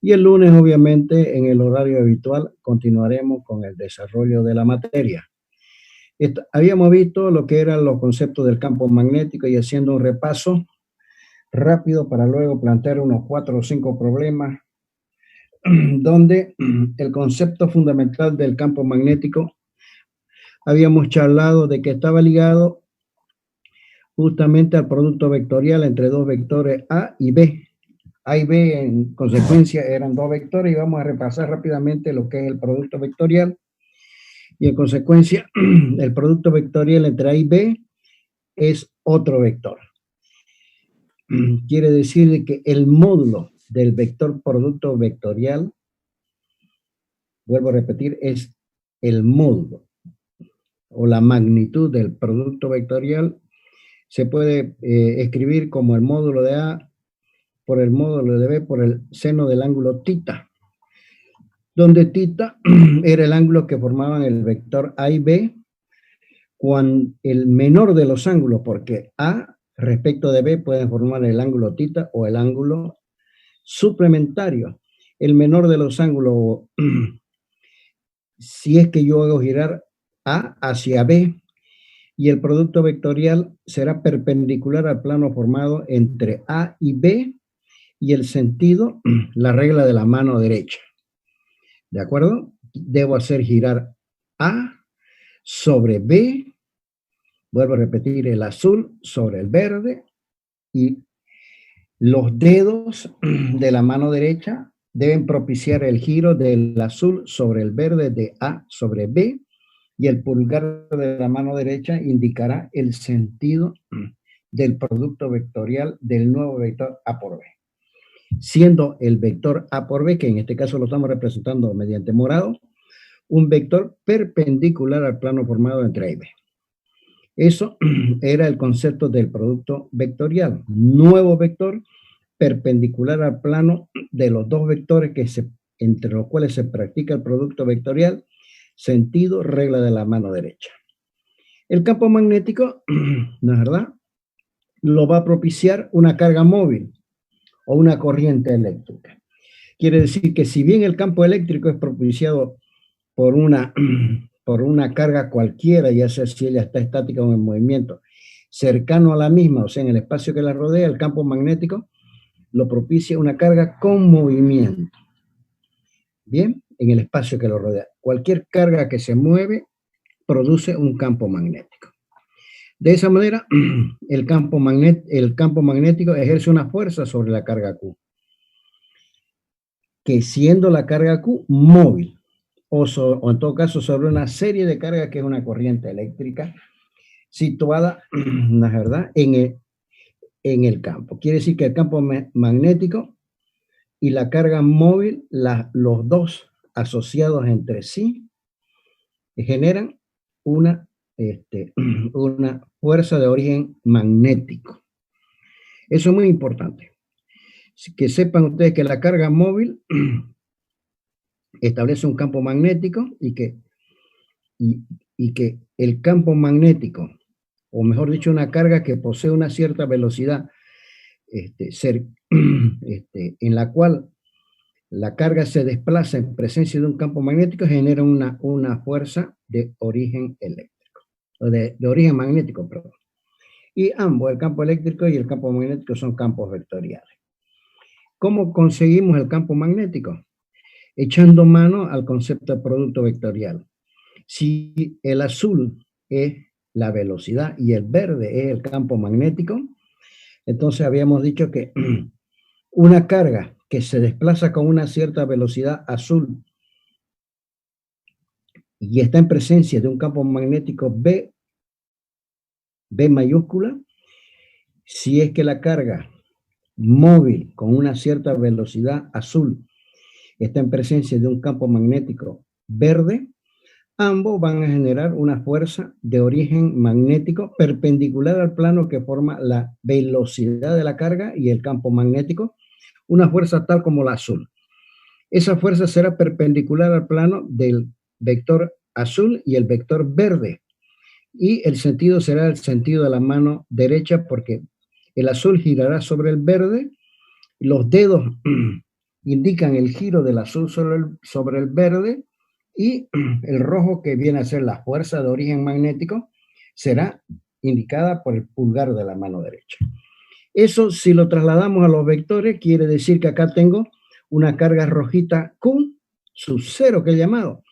Y el lunes, obviamente, en el horario habitual, continuaremos con el desarrollo de la materia. Habíamos visto lo que eran los conceptos del campo magnético y haciendo un repaso rápido para luego plantear unos 4 o 5 problemas donde el concepto fundamental del campo magnético habíamos charlado de que estaba ligado justamente al producto vectorial entre dos vectores A y B. A y B en consecuencia eran dos vectores y vamos a repasar rápidamente lo que es el producto vectorial y en consecuencia el producto vectorial entre A y B es otro vector. Quiere decir que el módulo del vector producto vectorial, vuelvo a repetir, es el módulo o la magnitud del producto vectorial. Se puede escribir como el módulo de A por el módulo de B por el seno del ángulo θ, donde θ era el ángulo que formaban el vector A y B, cuando el menor de los ángulos, porque A respecto de B pueden formar el ángulo θ o el ángulo suplementario. El menor de los ángulos, si es que yo hago girar A hacia B, y el producto vectorial será perpendicular al plano formado entre A y B, y el sentido, la regla de la mano derecha. ¿De acuerdo? Debo hacer girar A sobre B, vuelvo a repetir, el azul sobre el verde, y los dedos de la mano derecha deben propiciar el giro del azul sobre el verde de A sobre B, y el pulgar de la mano derecha indicará el sentido del producto vectorial del nuevo vector A por B. Siendo el vector A por B, que en este caso lo estamos representando mediante morado, un vector perpendicular al plano formado entre A y B. Eso era el concepto del producto vectorial. Nuevo vector perpendicular al plano de los dos vectores entre los cuales se practica el producto vectorial, sentido, regla de la mano derecha. El campo magnético, ¿no es verdad?, lo va a propiciar una carga móvil o una corriente eléctrica. Quiere decir que si bien el campo eléctrico es propiciado por una carga cualquiera, ya sea si ella está estática o en movimiento, cercano a la misma, o sea, en el espacio que la rodea, el campo magnético lo propicia una carga con movimiento. Bien, en el espacio que lo rodea. Cualquier carga que se mueve produce un campo magnético. De esa manera, el campo magnético ejerce una fuerza sobre la carga Q, que siendo la carga Q móvil, o en todo caso sobre una serie de cargas que es una corriente eléctrica situada, ¿no es verdad?, en el campo. Quiere decir que el campo magnético y la carga móvil, los dos asociados entre sí, generan una fuerza de origen magnético. Eso es muy importante. Que sepan ustedes que la carga móvil establece un campo magnético y que el campo magnético, o mejor dicho, una carga que posee una cierta velocidad en la cual la carga se desplaza en presencia de un campo magnético, genera una fuerza de origen eléctrico, de origen magnético, perdón. Y ambos, el campo eléctrico y el campo magnético, son campos vectoriales. ¿Cómo conseguimos el campo magnético? Echando mano al concepto de producto vectorial. Si el azul es la velocidad y el verde es el campo magnético, entonces habíamos dicho que una carga que se desplaza con una cierta velocidad azul y está en presencia de un campo magnético B mayúscula, si es que la carga móvil con una cierta velocidad azul está en presencia de un campo magnético verde, ambos van a generar una fuerza de origen magnético perpendicular al plano que forma la velocidad de la carga y el campo magnético, una fuerza tal como la azul. Esa fuerza será perpendicular al plano del vector azul y el vector verde, y el sentido será el sentido de la mano derecha, porque el azul girará sobre el verde, los dedos indican el giro del azul sobre el verde, y el rojo, que viene a ser la fuerza de origen magnético, será indicada por el pulgar de la mano derecha. Eso, si lo trasladamos a los vectores, quiere decir que acá tengo una carga rojita Q sub 0, que he llamado.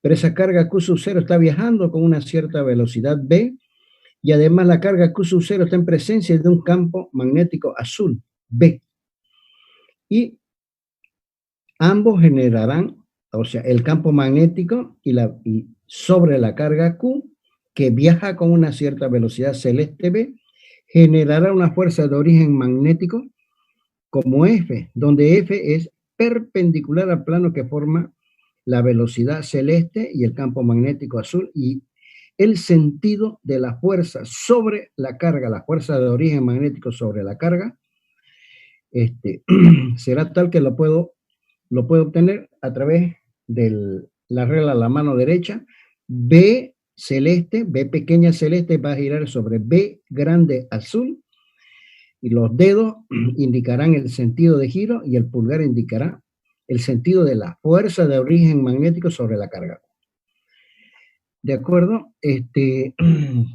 Pero esa carga Q sub 0 está viajando con una cierta velocidad B, y además la carga Q sub 0 está en presencia de un campo magnético azul, B. Y ambos generarán, o sea, el campo magnético y sobre la carga Q, que viaja con una cierta velocidad celeste B, generará una fuerza de origen magnético como F, donde F es perpendicular al plano que forma la velocidad celeste y el campo magnético azul, y el sentido de la fuerza sobre la carga, la fuerza de origen magnético sobre la carga, será tal que lo puedo obtener a través de la regla a la mano derecha. B celeste, B pequeña celeste va a girar sobre B grande azul, y los dedos indicarán el sentido de giro y el pulgar indicará el sentido de la fuerza de origen magnético sobre la carga. ¿De acuerdo?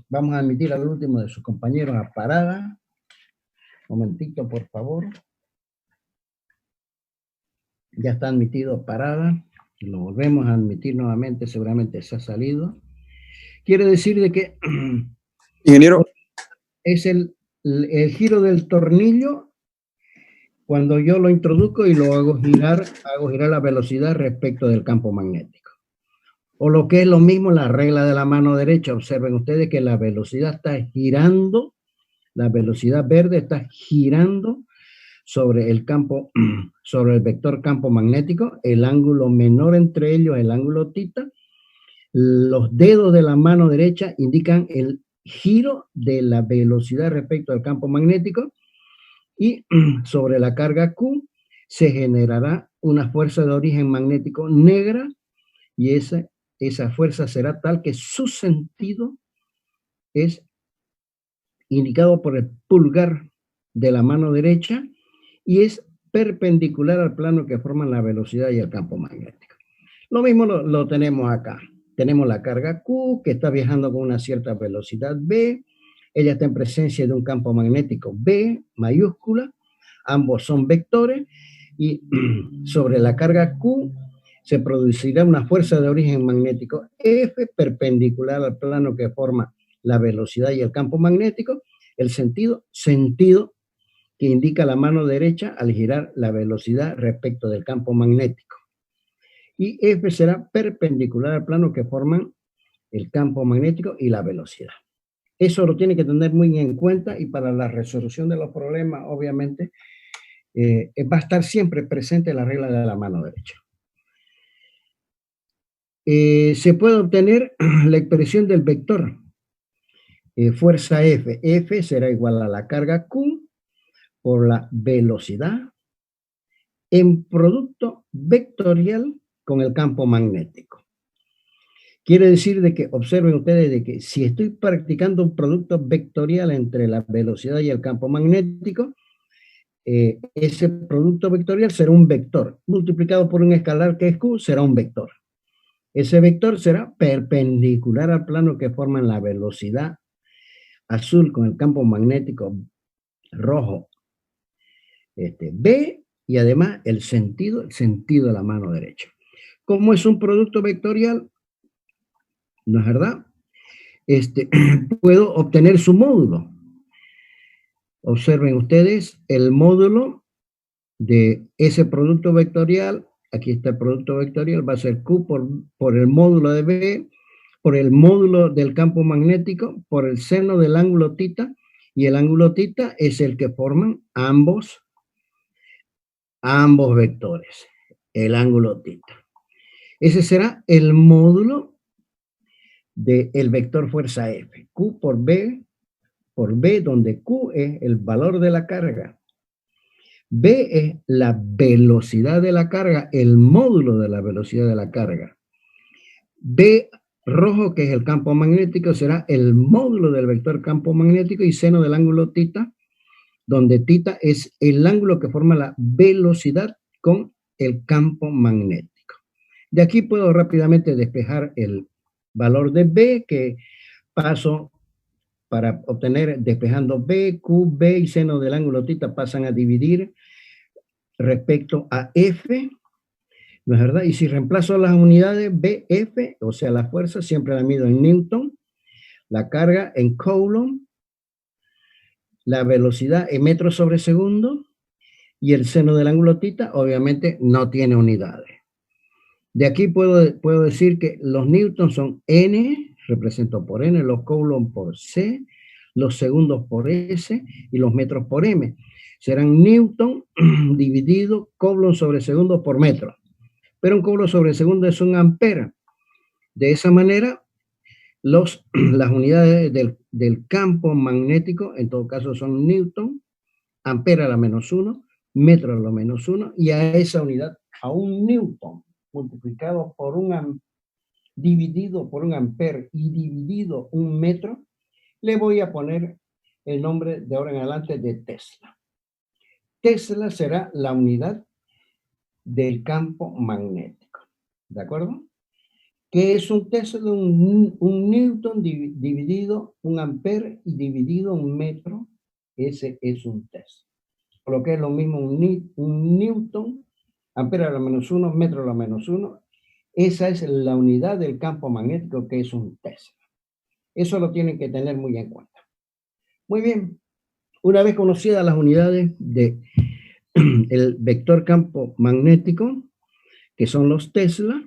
Vamos a admitir al último de sus compañeros a parada. Un momentito, por favor. Ya está admitido parada. Lo volvemos a admitir nuevamente, seguramente se ha salido. Quiere decir de que ingeniero, es el giro del tornillo cuando yo lo introduzco y lo hago girar la velocidad respecto del campo magnético. O lo que es lo mismo, la regla de la mano derecha. Observen ustedes que la velocidad está girando, la velocidad verde está girando sobre el campo, sobre el vector campo magnético, el ángulo menor entre ellos, el ángulo θ. Los dedos de la mano derecha indican el giro de la velocidad respecto al campo magnético, y sobre la carga Q se generará una fuerza de origen magnético negra, y esa fuerza será tal que su sentido es indicado por el pulgar de la mano derecha y es perpendicular al plano que forman la velocidad y el campo magnético. Lo mismo lo tenemos acá. Tenemos la carga Q, que está viajando con una cierta velocidad B. Ella está en presencia de un campo magnético B mayúscula. Ambos son vectores, y sobre la carga Q se producirá una fuerza de origen magnético F perpendicular al plano que forma la velocidad y el campo magnético. El sentido que indica la mano derecha al girar la velocidad respecto del campo magnético. Y F será perpendicular al plano que forman el campo magnético y la velocidad. Eso lo tiene que tener muy en cuenta, y para la resolución de los problemas, obviamente, va a estar siempre presente la regla de la mano derecha. Se puede obtener la expresión del vector fuerza F. F será igual a la carga Q por la velocidad en producto vectorial con el campo magnético. Quiere decir de que, observen ustedes de que si estoy practicando un producto vectorial entre la velocidad y el campo magnético, ese producto vectorial será un vector multiplicado por un escalar que es Q, será un vector. Ese vector será perpendicular al plano que forman la velocidad azul con el campo magnético rojo B, y además el sentido de la mano derecha. Como es un producto vectorial, ¿no es verdad? Puedo obtener su módulo. Observen ustedes el módulo de ese producto vectorial. Aquí está el producto vectorial, va a ser Q por el módulo de B, por el módulo del campo magnético, por el seno del ángulo θ, y el ángulo θ es el que forman ambos vectores, el ángulo θ. Ese será el módulo del vector fuerza F, Q por B, donde Q es el valor de la carga, B es la velocidad de la carga, el módulo de la velocidad de la carga. B rojo, que es el campo magnético, será el módulo del vector campo magnético, y seno del ángulo θ, donde θ es el ángulo que forma la velocidad con el campo magnético. De aquí puedo rápidamente despejar el valor de B, que paso para obtener, despejando B, Q, B y seno del ángulo θ pasan a dividir respecto a F, ¿no es verdad? Y si reemplazo las unidades BF, o sea, la fuerza, siempre la mido en Newton, la carga en Coulomb, la velocidad en metros sobre segundo, y el seno del ángulo θ, obviamente, no tiene unidades. De aquí puedo decir que los newtons son N, represento por N, los Coulomb por C, los segundos por S y los metros por M. Serán Newton dividido Coulomb sobre segundo por metro. Pero un Coulomb sobre segundo es un ampere. De esa manera, las unidades del campo magnético, en todo caso, son Newton, ampere a la menos 1, metro a la menos 1, y a esa unidad, a un Newton, multiplicado por dividido por un ampere y dividido un metro, le voy a poner el nombre de ahora en adelante de Tesla. Tesla será la unidad del campo magnético. ¿De acuerdo? ¿Qué es un Tesla? Un Newton dividido un ampere y dividido un metro. Ese es un Tesla. Por lo que es lo mismo un Newton, ampere a la menos 1, metro a la menos 1. Esa es la unidad del campo magnético, que es un Tesla. Eso lo tienen que tener muy en cuenta. Muy bien. Una vez conocidas las unidades del vector campo magnético, que son los Tesla,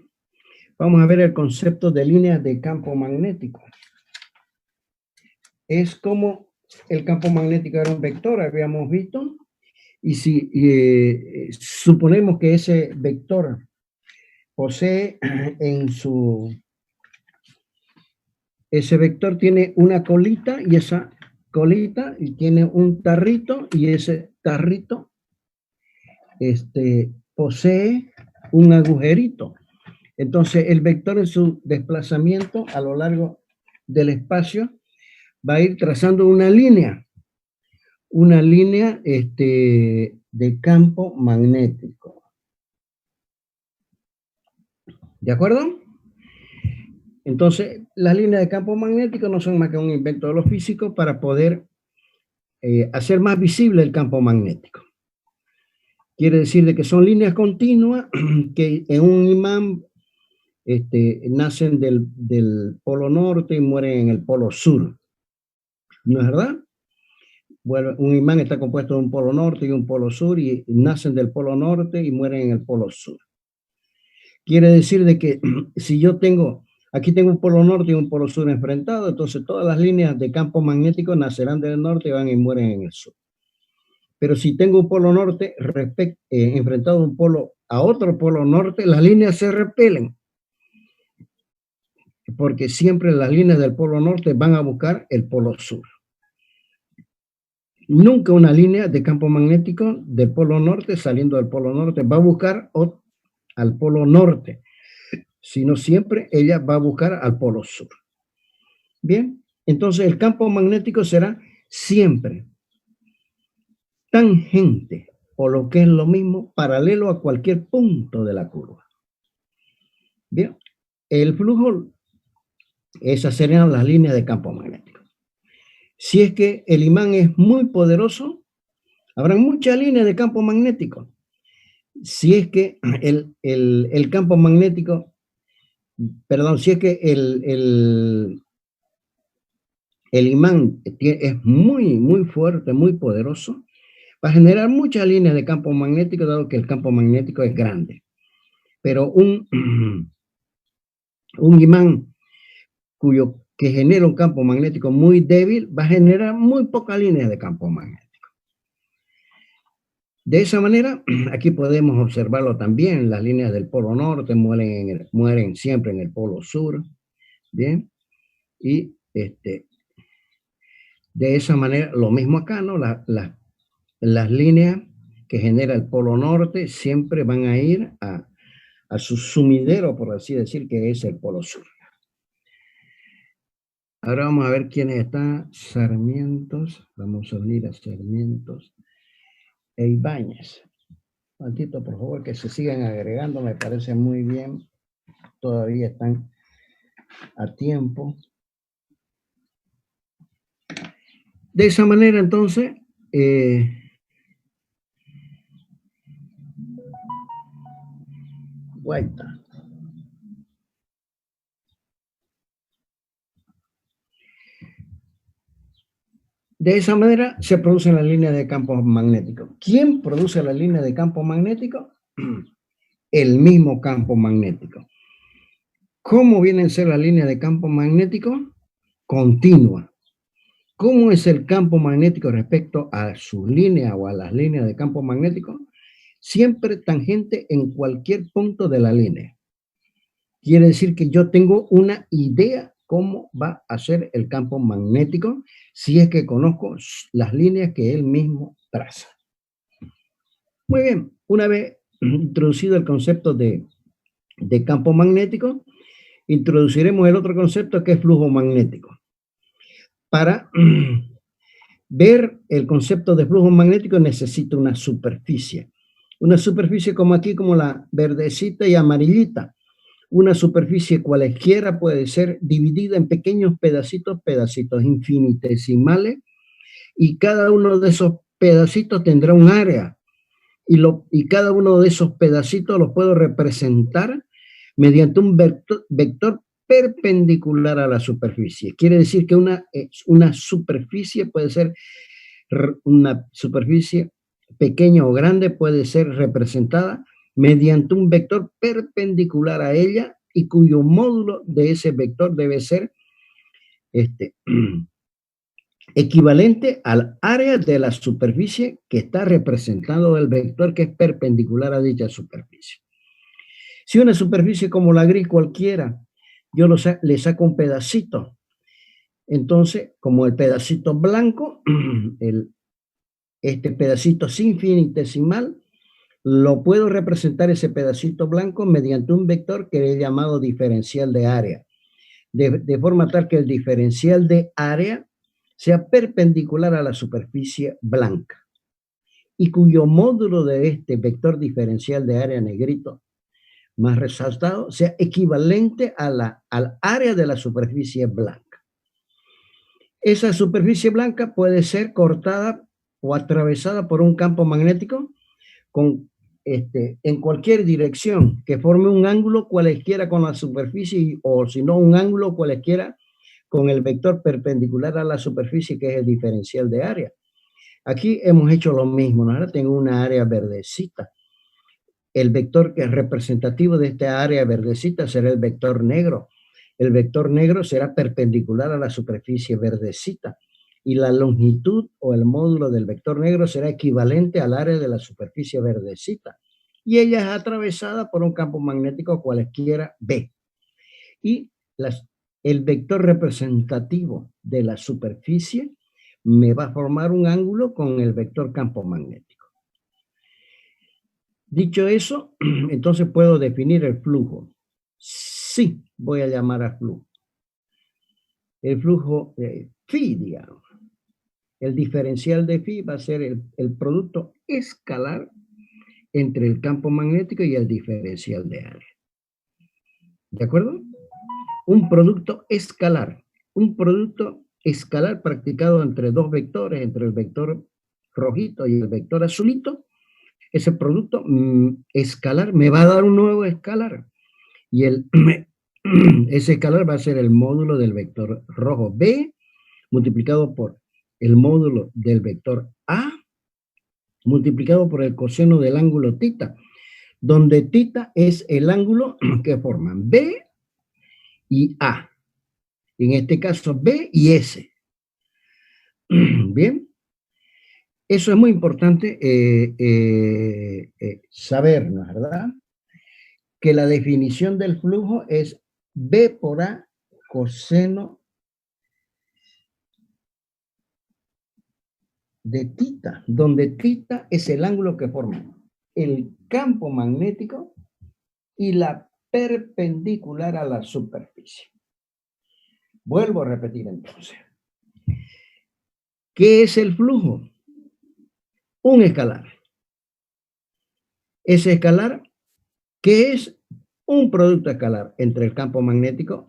vamos a ver el concepto de líneas de campo magnético. Es como el campo magnético era un vector, habíamos visto, y si suponemos que ese vector posee ese vector tiene una colita, y esa colita y tiene un tarrito, y ese tarrito posee un agujerito. Entonces el vector en su desplazamiento a lo largo del espacio va a ir trazando una línea de campo magnético. ¿De acuerdo? Entonces, las líneas de campo magnético no son más que un invento de los físicos para poder hacer más visible el campo magnético. Quiere decir de que son líneas continuas que en un imán nacen del polo norte y mueren en el polo sur. ¿No es verdad? Bueno, un imán está compuesto de un polo norte y un polo sur, y nacen del polo norte y mueren en el polo sur. Quiere decir de que si yo aquí tengo un polo norte y un polo sur enfrentados, entonces todas las líneas de campo magnético nacerán del norte y van y mueren en el sur. Pero si tengo un polo norte enfrentado a un polo a otro polo norte, las líneas se repelen, porque siempre las líneas del polo norte van a buscar el polo sur. Nunca una línea de campo magnético del polo norte saliendo del polo norte va a buscar al polo norte, sino siempre ella va a buscar al polo sur. Bien, entonces el campo magnético será siempre tangente, o lo que es lo mismo, paralelo a cualquier punto de la curva. Bien, el flujo, esas serían las líneas de campo magnético. Si es que el imán es muy poderoso, habrá muchas líneas de campo magnético. Si es que el campo magnético, perdón, si es que el imán es muy, muy fuerte, muy poderoso, va a generar muchas líneas de campo magnético, dado que el campo magnético es grande. Pero un imán que genera un campo magnético muy débil va a generar muy pocas líneas de campo magnético. De esa manera, aquí podemos observarlo también, las líneas del polo norte mueren siempre en el polo sur, ¿bien? Y de esa manera, lo mismo acá, ¿no? Las líneas que genera el polo norte siempre van a ir a su sumidero, por así decir, que es el polo sur. Ahora vamos a ver quiénes están. Sarmientos, vamos a unir a Sarmientos e Ibáñez. Tantito, por favor, que se sigan agregando, me parece muy bien. Todavía están a tiempo. De esa manera, entonces, vuelta. De esa manera se producen las líneas de campo magnético. ¿Quién produce la línea de campo magnético? El mismo campo magnético. ¿Cómo vienen a ser las líneas de campo magnético? Continua. ¿Cómo es el campo magnético respecto a sus líneas o a las líneas de campo magnético? Siempre tangente en cualquier punto de la línea. Quiere decir que yo tengo una idea cómo va a ser el campo magnético si es que conozco las líneas que él mismo traza. Muy bien, una vez introducido el concepto de campo magnético, introduciremos el otro concepto que es flujo magnético. Para ver el concepto de flujo magnético necesito una superficie. Una superficie como aquí, como la verdecita y amarillita. Una superficie cualesquiera puede ser dividida en pequeños pedacitos infinitesimales, y cada uno de esos pedacitos tendrá un área, y cada uno de esos pedacitos los puedo representar mediante un vector perpendicular a la superficie. Quiere decir que una superficie puede ser, una superficie pequeña o grande puede ser representada mediante un vector perpendicular a ella y cuyo módulo de ese vector debe ser equivalente al área de la superficie que está representado del vector que es perpendicular a dicha superficie. Si una superficie como la gris cualquiera, yo le saco un pedacito, entonces como el pedacito blanco, este pedacito infinitesimal, lo puedo representar ese pedacito blanco mediante un vector que he llamado diferencial de área, de forma tal que el diferencial de área sea perpendicular a la superficie blanca y cuyo módulo de este vector diferencial de área negrito más resaltado sea equivalente al área de la superficie blanca. Esa superficie blanca puede ser cortada o atravesada por un campo magnético en cualquier dirección, que forme un ángulo cualesquiera con la superficie, o si no, un ángulo cualesquiera con el vector perpendicular a la superficie, que es el diferencial de área. Aquí hemos hecho lo mismo, ¿no? Ahora tengo una área verdecita. El vector que es representativo de esta área verdecita será el vector negro. El vector negro será perpendicular a la superficie verdecita y la longitud o el módulo del vector negro será equivalente al área de la superficie verdecita. Y ella es atravesada por un campo magnético cualesquiera B. Y el vector representativo de la superficie me va a formar un ángulo con el vector campo magnético. Dicho eso, entonces puedo definir el flujo. Sí, voy a llamar a flujo. El flujo phi, digamos. El diferencial de phi va a ser el producto escalar entre el campo magnético y el diferencial de área. ¿De acuerdo? Un producto escalar. Un producto escalar practicado entre dos vectores, entre el vector rojito y el vector azulito. Ese producto escalar me va a dar un nuevo escalar. Y ese escalar va a ser el módulo del vector rojo B multiplicado por el módulo del vector A multiplicado por el coseno del ángulo θ, donde θ es el ángulo que forman B y A. En este caso B y S. Bien. Eso es muy importante sabernos, ¿verdad? Que la definición del flujo es B por A coseno de θ, donde θ es el ángulo que forma el campo magnético y la perpendicular a la superficie. Vuelvo a repetir entonces. ¿Qué es el flujo? Un escalar. Es escalar, que es un producto escalar entre el campo magnético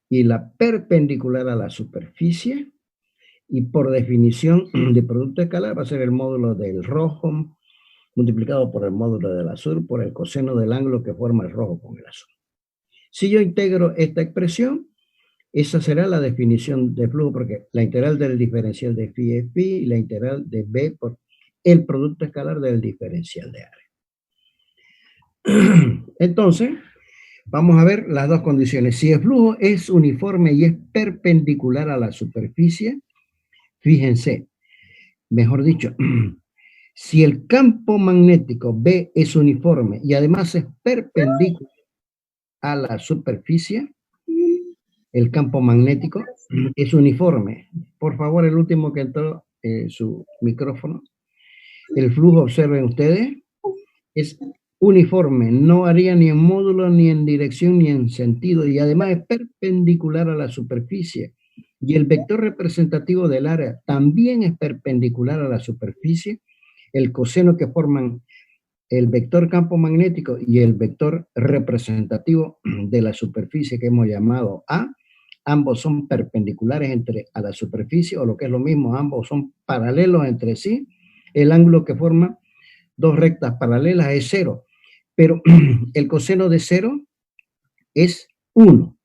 y la perpendicular a la superficie, y por definición de producto escalar va a ser el módulo del rojo multiplicado por el módulo del azul por el coseno del ángulo que forma el rojo con el azul. Si yo integro esta expresión, esa será la definición de flujo, porque la integral del diferencial de phi es phi y la integral de b por el producto escalar del diferencial de área. Entonces, vamos a ver las dos condiciones. Si el flujo es uniforme y es perpendicular a la superficie, fíjense, mejor dicho, si el campo magnético B es uniforme y además es perpendicular a la superficie, el campo magnético es uniforme. Por favor, el último que entró, su micrófono. El flujo, observen ustedes, es uniforme, no varía ni en módulo, ni en dirección, ni en sentido, y además es perpendicular a la superficie. Y el vector representativo del área también es perpendicular a la superficie. El coseno que forman el vector campo magnético y el vector representativo de la superficie que hemos llamado A, ambos son perpendiculares a la superficie, o lo que es lo mismo, ambos son paralelos entre sí. El ángulo que forma dos rectas paralelas es 0, pero el coseno de 0 es 1.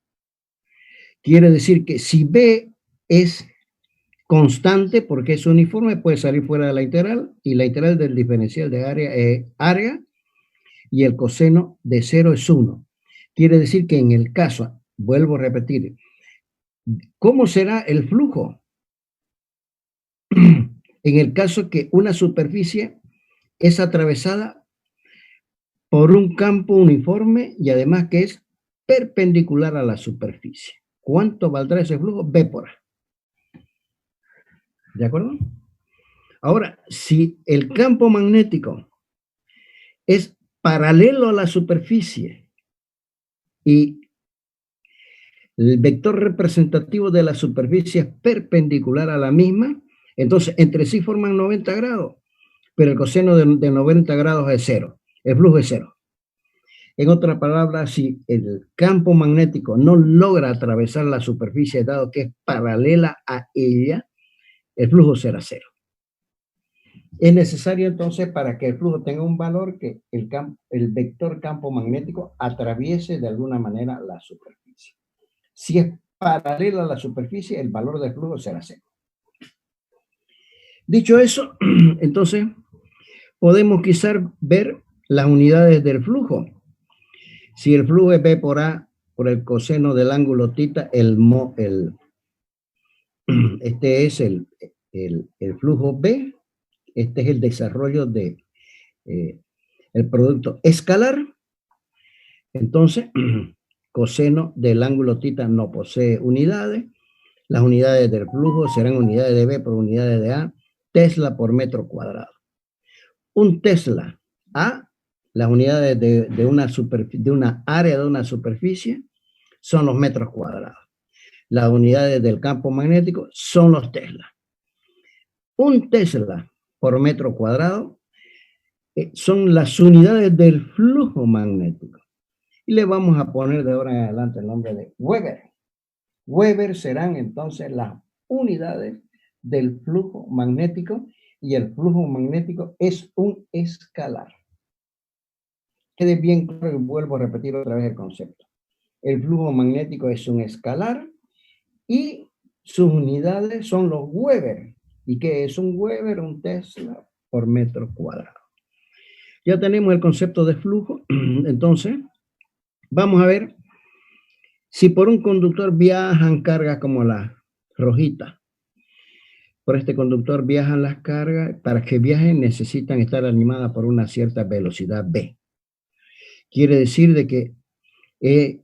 Quiere decir que si B es constante porque es uniforme, puede salir fuera de la integral, y la integral del diferencial de área es área, y el coseno de 0 es 1. Quiere decir que en el caso, vuelvo a repetir, ¿cómo será el flujo? En el caso que una superficie es atravesada por un campo uniforme y además que es perpendicular a la superficie. ¿Cuánto valdrá ese flujo? B por A. ¿De acuerdo? Ahora, si el campo magnético es paralelo a la superficie y el vector representativo de la superficie es perpendicular a la misma, entonces entre sí forman 90 grados, pero el coseno de 90 grados es 0, el flujo es 0. En otras palabras, si el campo magnético no logra atravesar la superficie dado que es paralela a ella, el flujo será 0. Es necesario entonces, para que el flujo tenga un valor, que el vector campo magnético atraviese de alguna manera la superficie. Si es paralela a la superficie, el valor del flujo será 0. Dicho eso, entonces podemos quizás ver las unidades del flujo. Si el flujo es B por A por el coseno del ángulo θ, este es el flujo B, este es el desarrollo de el producto escalar. Entonces, coseno del ángulo θ no posee unidades. Las unidades del flujo serán unidades de B por unidades de A, Tesla por metro cuadrado. Un Tesla A, las unidades de una área de una superficie son los metros cuadrados. Las unidades del campo magnético son los Tesla. Un Tesla por metro cuadrado son las unidades del flujo magnético. Y le vamos a poner de ahora en adelante el nombre de Weber. Weber serán entonces las unidades del flujo magnético, y el flujo magnético es un escalar. Quede bien claro, y vuelvo a repetir otra vez el concepto. El flujo magnético es un escalar y sus unidades son los Weber. ¿Y qué es un Weber? Un Tesla por metro cuadrado. Ya tenemos el concepto de flujo. Entonces, vamos a ver si por un conductor viajan cargas como la rojita. Por este conductor viajan las cargas. Para que viajen necesitan estar animadas por una cierta velocidad V. Quiere decir de que he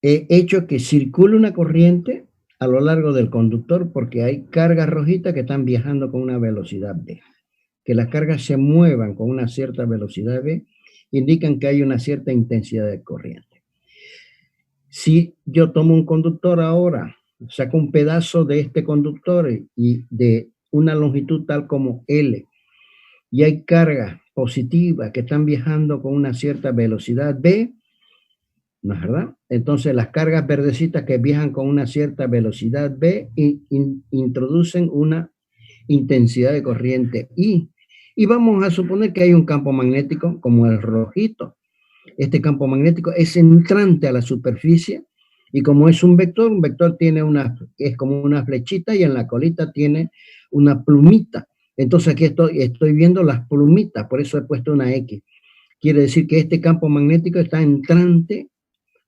hecho que circule una corriente a lo largo del conductor porque hay cargas rojitas que están viajando con una velocidad V. Que las cargas se muevan con una cierta velocidad V indican que hay una cierta intensidad de corriente. Si yo tomo un conductor ahora, saco un pedazo de este conductor y de una longitud tal como L y hay cargas positivas que están viajando con una cierta velocidad V, ¿no es verdad? Entonces las cargas verdecitas que viajan con una cierta velocidad V introducen una intensidad de corriente I. Y vamos a suponer que hay un campo magnético como el rojito. Este campo magnético es entrante a la superficie y como es un vector tiene es como una flechita y en la colita tiene una plumita. Entonces aquí estoy viendo las plumitas, por eso he puesto una X. Quiere decir que este campo magnético está entrante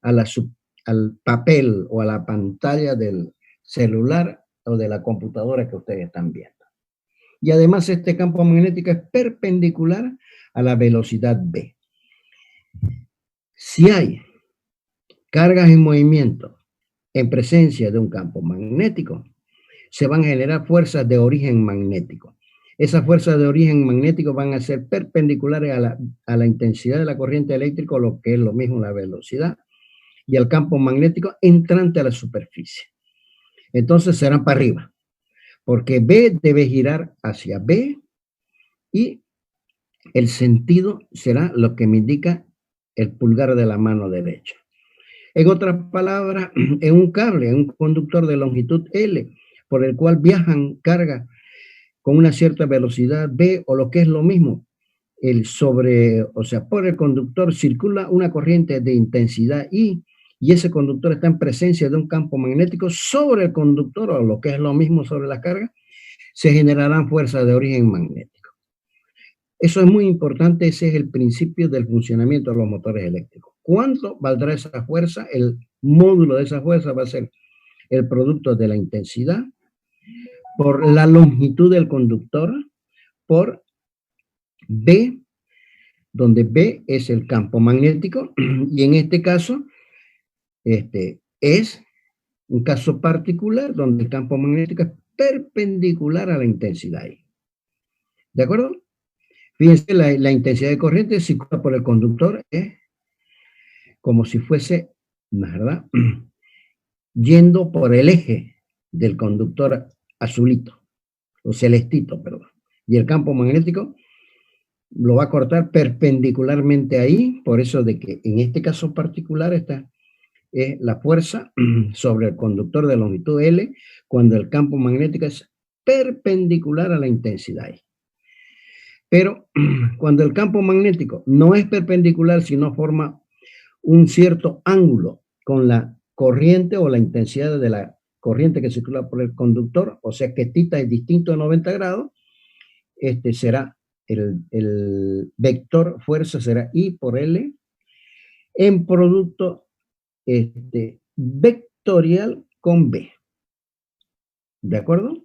al papel o a la pantalla del celular o de la computadora que ustedes están viendo. Y además este campo magnético es perpendicular a la velocidad v. Si hay cargas en movimiento en presencia de un campo magnético, se van a generar fuerzas de origen magnético. Esas fuerzas de origen magnético van a ser perpendiculares a la intensidad de la corriente eléctrica, lo que es lo mismo la velocidad, y al campo magnético entrante a la superficie. Entonces serán para arriba, porque B debe girar hacia B y el sentido será lo que me indica el pulgar de la mano derecha. En otras palabras, en un cable, en un conductor de longitud L, por el cual viajan cargas con una cierta velocidad V, o lo que es lo mismo, por el conductor circula una corriente de intensidad I, y ese conductor está en presencia de un campo magnético sobre el conductor, o lo que es lo mismo sobre la carga, se generarán fuerzas de origen magnético. Eso es muy importante, ese es el principio del funcionamiento de los motores eléctricos. ¿Cuánto valdrá esa fuerza? El módulo de esa fuerza va a ser el producto de la intensidad por la longitud del conductor por B, donde B es el campo magnético, y en este caso, es un caso particular donde el campo magnético es perpendicular a la intensidad I. ¿De acuerdo? Fíjense, la intensidad de corriente circula por el conductor, es como si fuese, ¿verdad?, yendo por el eje del conductor azulito, o celestito, perdón. Y el campo magnético lo va a cortar perpendicularmente ahí, por eso de que en este caso particular esta es la fuerza sobre el conductor de longitud L, cuando el campo magnético es perpendicular a la intensidad I. Pero cuando el campo magnético no es perpendicular, sino forma un cierto ángulo con la corriente o la intensidad de la corriente que circula por el conductor, o sea que θ es distinto de 90 grados, será el vector fuerza será I por L en producto vectorial con B. ¿De acuerdo?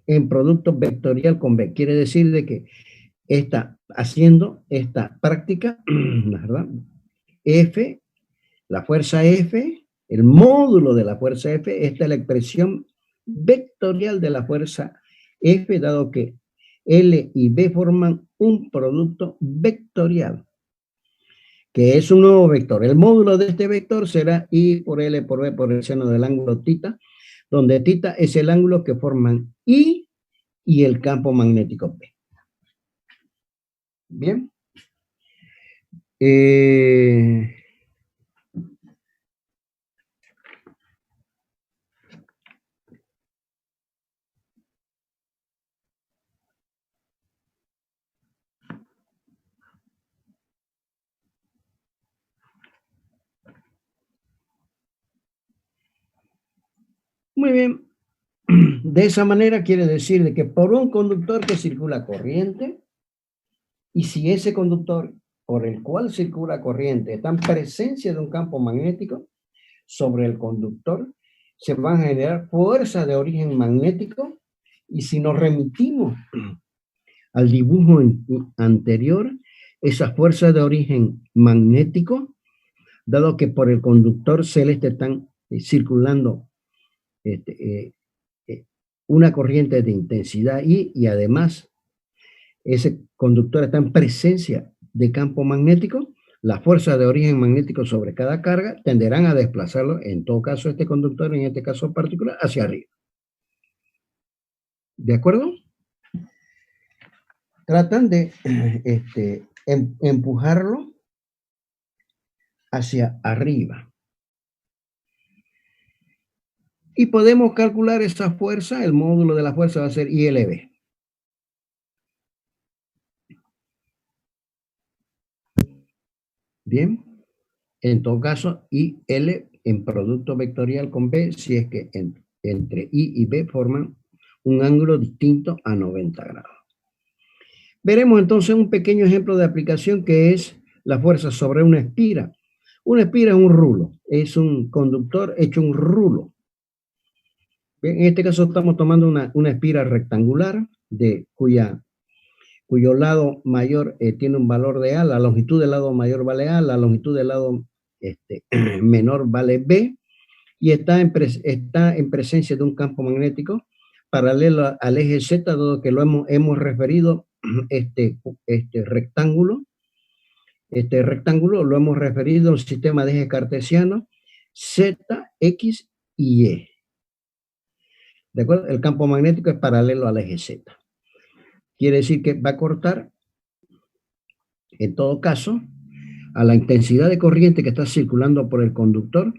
En producto vectorial con B. Quiere decir de que está haciendo esta práctica, ¿verdad? F, la fuerza F, el módulo de la fuerza F, esta es la expresión vectorial de la fuerza F, dado que L y B forman un producto vectorial, que es un nuevo vector. El módulo de este vector será I por L por B por el seno del ángulo θ, donde θ es el ángulo que forman I y el campo magnético P. Bien. Muy bien. De esa manera quiere decir de que por un conductor que circula corriente, y si ese conductor por el cual circula corriente está en presencia de un campo magnético sobre el conductor, se van a generar fuerzas de origen magnético, y si nos remitimos al dibujo anterior, esas fuerzas de origen magnético, dado que por el conductor celeste están circulando una corriente de intensidad I, y además ese conductor está en presencia de campo magnético, las fuerzas de origen magnético sobre cada carga tenderán a desplazarlo, en todo caso este conductor, en este caso particular, hacia arriba. ¿De acuerdo? Tratan de empujarlo hacia arriba. Y podemos calcular esa fuerza, el módulo de la fuerza va a ser ILB. Bien, en todo caso, IL en producto vectorial con B, si es que entre I y B forman un ángulo distinto a 90 grados. Veremos entonces un pequeño ejemplo de aplicación que es la fuerza sobre una espira. Una espira es un rulo, es un conductor hecho un rulo. Bien, en este caso estamos tomando una espira rectangular cuyo lado mayor tiene un valor de A, la longitud del lado mayor vale A, la longitud del lado menor vale B, y está en presencia de un campo magnético paralelo al eje Z, dado que lo hemos referido, este rectángulo lo hemos referido a un sistema de eje cartesiano Z, X y Y. ¿De acuerdo? El campo magnético es paralelo al eje Z. Quiere decir que va a cortar, en todo caso, a la intensidad de corriente que está circulando por el conductor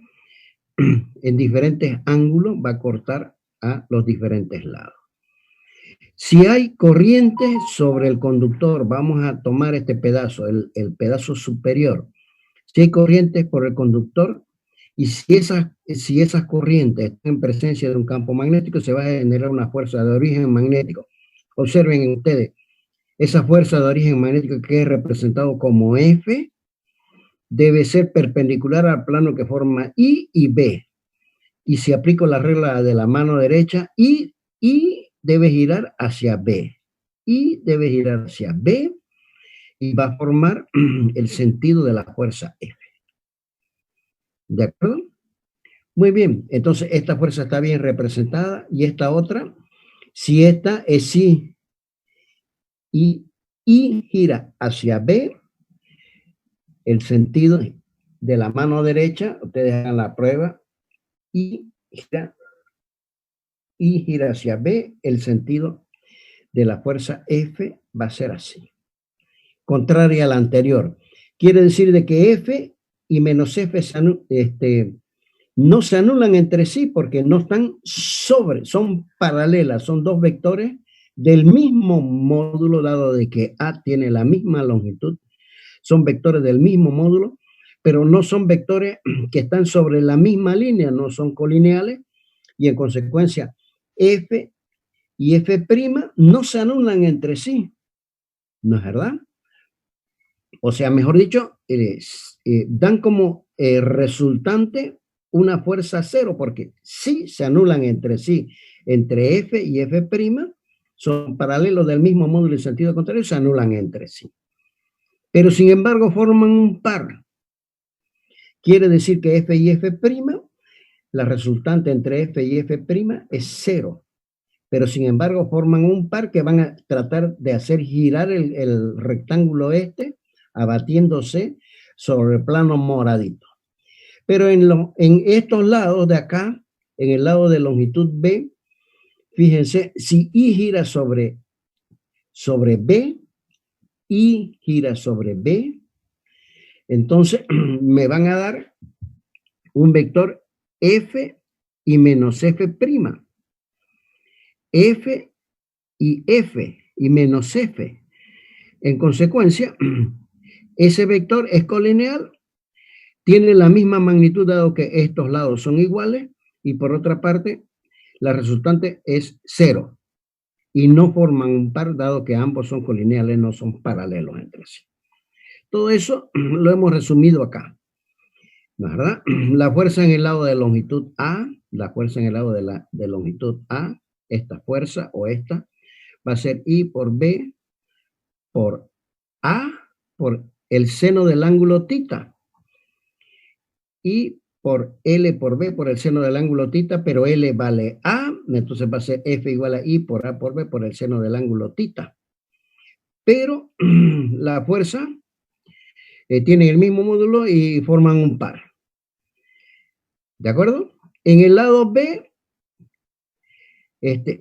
en diferentes ángulos, va a cortar a los diferentes lados. Si hay corriente sobre el conductor, vamos a tomar este pedazo, el pedazo superior. Si hay corrientes por el conductor y si esas corrientes están en presencia de un campo magnético, se va a generar una fuerza de origen magnético. Observen ustedes, esa fuerza de origen magnético que es representado como F debe ser perpendicular al plano que forma I y B. Y si aplico la regla de la mano derecha, I debe girar hacia B. I debe girar hacia B y va a formar el sentido de la fuerza F. ¿De acuerdo? Muy bien, entonces esta fuerza está bien representada y esta otra, si esta es I y I gira hacia B, el sentido de la mano derecha, ustedes hagan la prueba, I gira hacia B, el sentido de la fuerza F va a ser así, contraria a la anterior. Quiere decir de que F y menos F no se anulan entre sí porque no están son paralelas, son dos vectores del mismo módulo, dado de que A tiene la misma longitud, son vect'ores del mismo módulo, pero no son vectores que están sobre la misma línea, no son colineales, y en consecuencia F y F' no se anulan entre sí, ¿no es verdad? O sea, mejor dicho, dan como resultante una fuerza cero, porque sí se anulan entre sí, entre F y F', son paralelos del mismo módulo y sentido contrario, se anulan entre sí. Pero sin embargo forman un par. Quiere decir que F y F', la resultante entre F y F' es cero. Pero sin embargo forman un par que van a tratar de hacer girar el rectángulo abatiéndose sobre el plano moradito. Pero en estos lados de acá, en el lado de longitud B, fíjense, si I gira sobre B, I gira sobre B, entonces me van a dar un vector F y menos F'. F y menos F. En consecuencia, ese vector es colineal, tiene la misma magnitud dado que estos lados son iguales y por otra parte, la resultante es cero y no forman un par dado que ambos son colineales, no son paralelos entre sí. Todo eso lo hemos resumido acá, ¿verdad? La fuerza en el lado de longitud A, la fuerza en el lado de longitud A, esta fuerza o esta, va a ser I por B por A por el seno del ángulo tita y por L por B por el seno del ángulo tita, pero L vale A, entonces va a ser F igual a I por A por B por el seno del ángulo tita. Pero la fuerza tiene el mismo módulo y forman un par. ¿De acuerdo? En el lado B,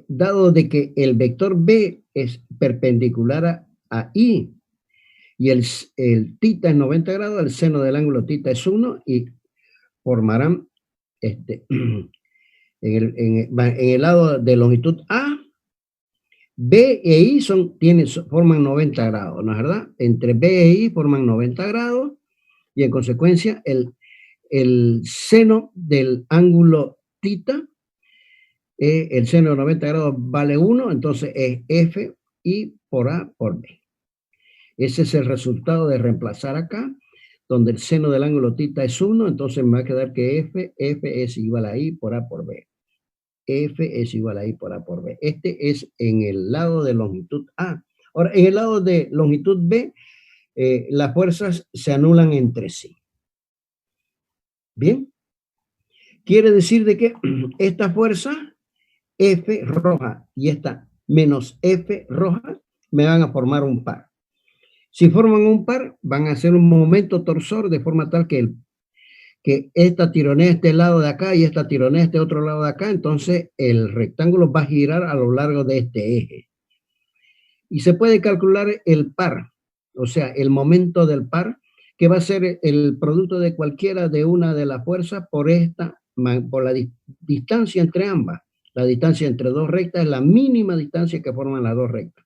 Dado de que el vector B es perpendicular a I y el θ es 90 grados, el seno del ángulo θ es 1 y formarán en el lado de longitud A, B e I forman 90 grados, ¿no es verdad? Entre B e I forman 90 grados y en consecuencia el seno del ángulo θ, el seno de 90 grados vale 1, entonces es F I por A por B. Ese es el resultado de reemplazar acá, donde el seno del ángulo θ es 1, entonces me va a quedar que F es igual a I por A por B. F es igual a I por A por B. Este es en el lado de longitud A. Ahora, en el lado de longitud B, las fuerzas se anulan entre sí. Bien. Quiere decir de que esta fuerza F roja y esta menos F roja me van a formar un par. Si forman un par, van a hacer un momento torsor de forma tal que esta tironea este lado de acá y esta tironea este otro lado de acá, entonces el rectángulo va a girar a lo largo de este eje. Y se puede calcular el par, o sea, el momento del par, que va a ser el producto de cualquiera de una de las fuerzas por la distancia entre ambas. La distancia entre dos rectas es la mínima distancia que forman las dos rectas.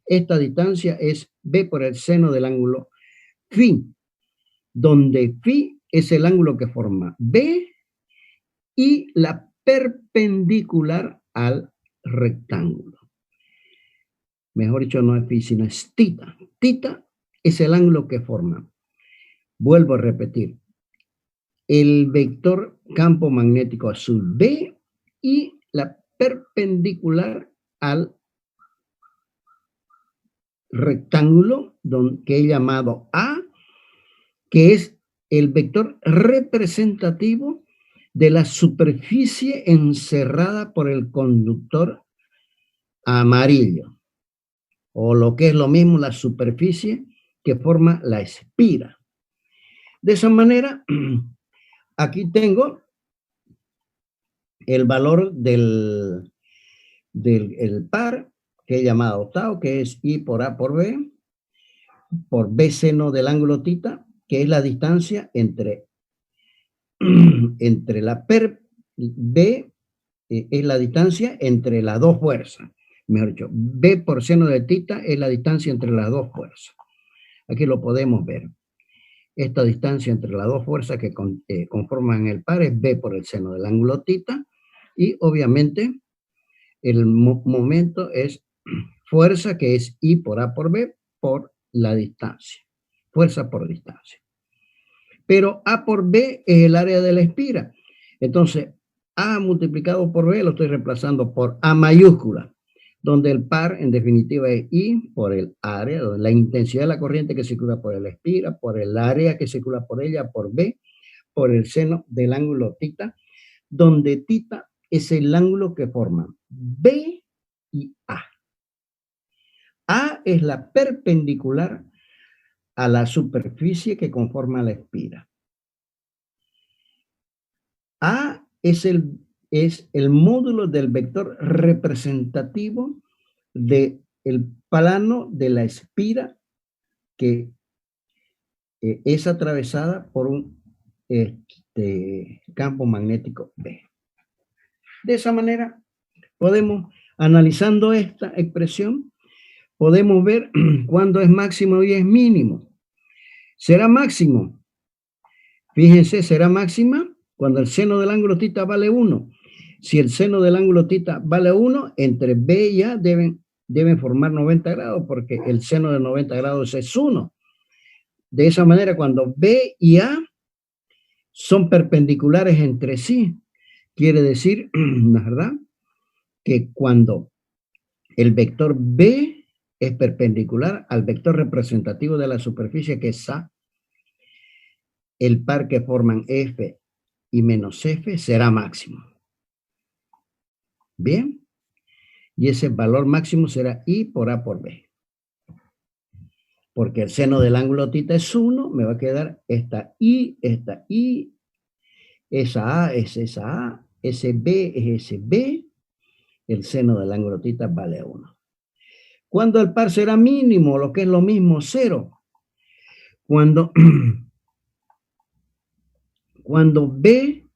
Esta distancia es B por el seno del ángulo φ, donde φ es el ángulo que forma B y la perpendicular al rectángulo. Mejor dicho, no es φ, sino es θ. θ es el ángulo que forma. Vuelvo a repetir. El vector campo magnético azul B y la perpendicular al rectángulo que he llamado A, que es el vector representativo de la superficie encerrada por el conductor amarillo, o lo que es lo mismo, la superficie que forma la espira. De esa manera, aquí tengo el valor del par, que he llamado octavo, que es I por A por B seno del ángulo θ, que es la distancia entre la B, es la distancia entre las dos fuerzas. Mejor dicho, B por seno de θ es la distancia entre las dos fuerzas. Aquí lo podemos ver. Esta distancia entre las dos fuerzas que conforman el par es B por el seno del ángulo θ y obviamente el momento es fuerza, que es I por A por B por la distancia. Fuerza por distancia. Pero A por B es el área de la espira. Entonces, A multiplicado por B lo estoy reemplazando por A mayúscula, donde el par en definitiva es I por el área, donde la intensidad de la corriente que circula por la espira, por el área que circula por ella, por B, por el seno del ángulo θ, donde θ es el ángulo que forman B y A. A es la perpendicular a la superficie que conforma la espira. A es el módulo del vector representativo del plano de la espira que es atravesada por un campo magnético B. De esa manera, analizando esta expresión, podemos ver cuándo es máximo y es mínimo. Será máximo. Fíjense, será máxima cuando el seno del ángulo θ vale 1. Si el seno del ángulo θ vale 1, entre B y A deben formar 90 grados, porque el seno de 90 grados es 1. De esa manera, cuando B y A son perpendiculares entre sí, quiere decir, ¿no es verdad?, que cuando el vector B es perpendicular al vector representativo de la superficie, que es A, el par que forman F y menos F será máximo. Bien, y ese valor máximo será I por A por B. Porque el seno del ángulo θ es 1, me va a quedar esta I, esa A es esa A, ese B es ese B, el seno del ángulo θ vale 1. Cuando el par será mínimo, lo que es lo mismo, 0. Cuando B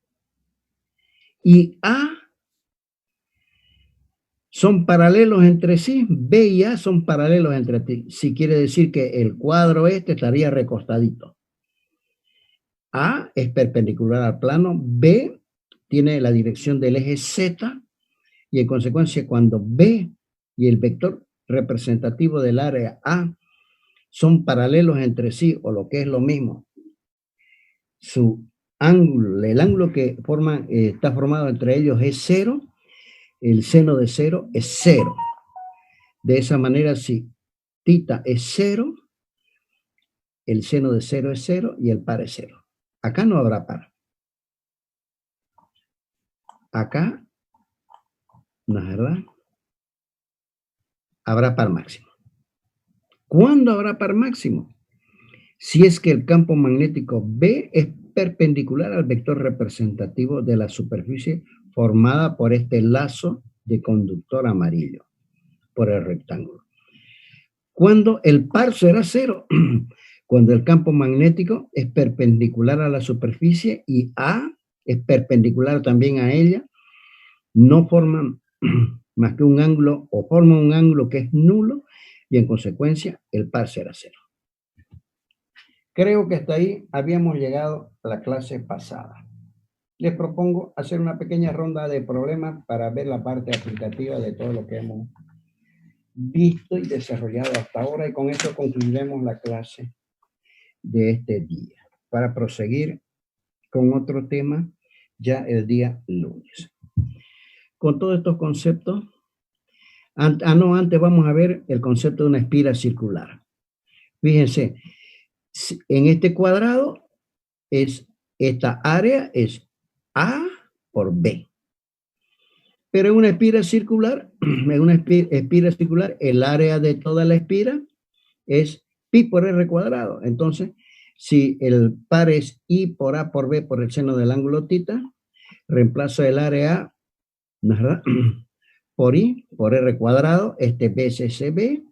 y A son paralelos entre sí, B y A son paralelos entre sí. Quiere decir que el cuadro este estaría recostadito. A es perpendicular al plano, B tiene la dirección del eje Z, y en consecuencia cuando B y el vector representativo del área A son paralelos entre sí, o lo que es lo mismo, su ángulo, el ángulo que está formado entre ellos es 0, el seno de 0 es 0. De esa manera, si θ es 0, el seno de 0 es 0 y el par es 0. Acá no habrá par. Acá, ¿no es verdad? Habrá par máximo. ¿Cuándo habrá par máximo? Si es que el campo magnético B es perpendicular al vector representativo de la superficie formada por este lazo de conductor amarillo, por el rectángulo. Cuando el par será 0, cuando el campo magnético es perpendicular a la superficie y A es perpendicular también a ella, no forman más que un ángulo, o forman un ángulo que es nulo, y en consecuencia el par será 0. Creo que hasta ahí habíamos llegado a la clase pasada. Les propongo hacer una pequeña ronda de problemas para ver la parte aplicativa de todo lo que hemos visto y desarrollado hasta ahora, y con esto concluiremos la clase de este día para proseguir con otro tema ya el día lunes. Con todos estos conceptos, antes vamos a ver el concepto de una espira circular. Fíjense, en este cuadrado esta área es A por B. Pero en una espira circular, el área de toda la espira es pi por r cuadrado. Entonces, si el par es I por A por B por el seno del ángulo θ, reemplazo el área A por I por r cuadrado. Este B es ese B,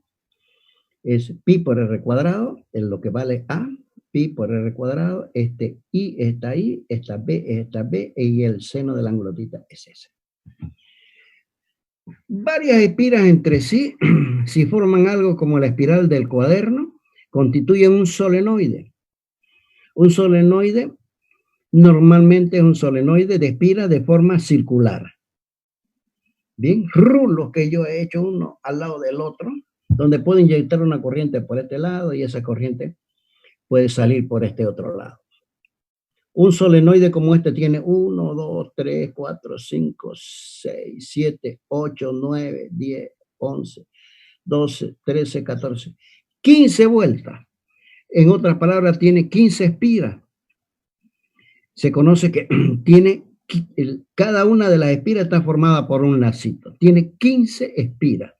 es pi por r cuadrado, es lo que vale A, pi por r cuadrado. Este I está ahí, esta B es esta B, y el seno del ángulo θ es ese. Varias espiras entre sí, si forman algo como la espiral del cuaderno, constituyen un solenoide. Un solenoide normalmente es un solenoide de espira de forma circular. Bien, rulos que yo he hecho uno al lado del otro, donde puedo inyectar una corriente por este lado y esa corriente puede salir por este otro lado. Un solenoide como este tiene 1, 2, 3, 4, 5, 6, 7, 8, 9, 10, 11, 12, 13, 14, 15 vueltas. En otras palabras, tiene 15 espiras. Se conoce que cada una de las espiras está formada por un lacito. Tiene 15 espiras.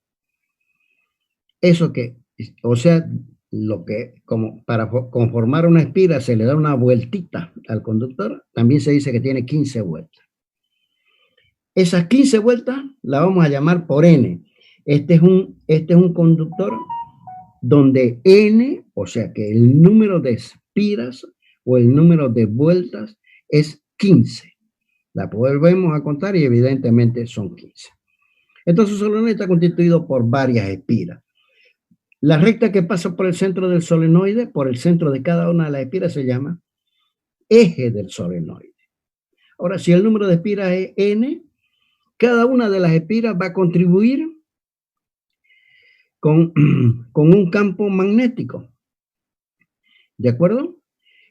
Eso que, o sea, lo que como para conformar una espira se le da una vueltita al conductor, también se dice que tiene 15 vueltas. Esas 15 vueltas la vamos a llamar por N. Este es un conductor donde N, o sea que el número de espiras o el número de vueltas es 15. La volvemos a contar y evidentemente son 15. Entonces el solenoide está constituido por varias espiras. La recta que pasa por el centro del solenoide, por el centro de cada una de las espiras, se llama eje del solenoide. Ahora, si el número de espiras es N, cada una de las espiras va a contribuir con un campo magnético. ¿De acuerdo?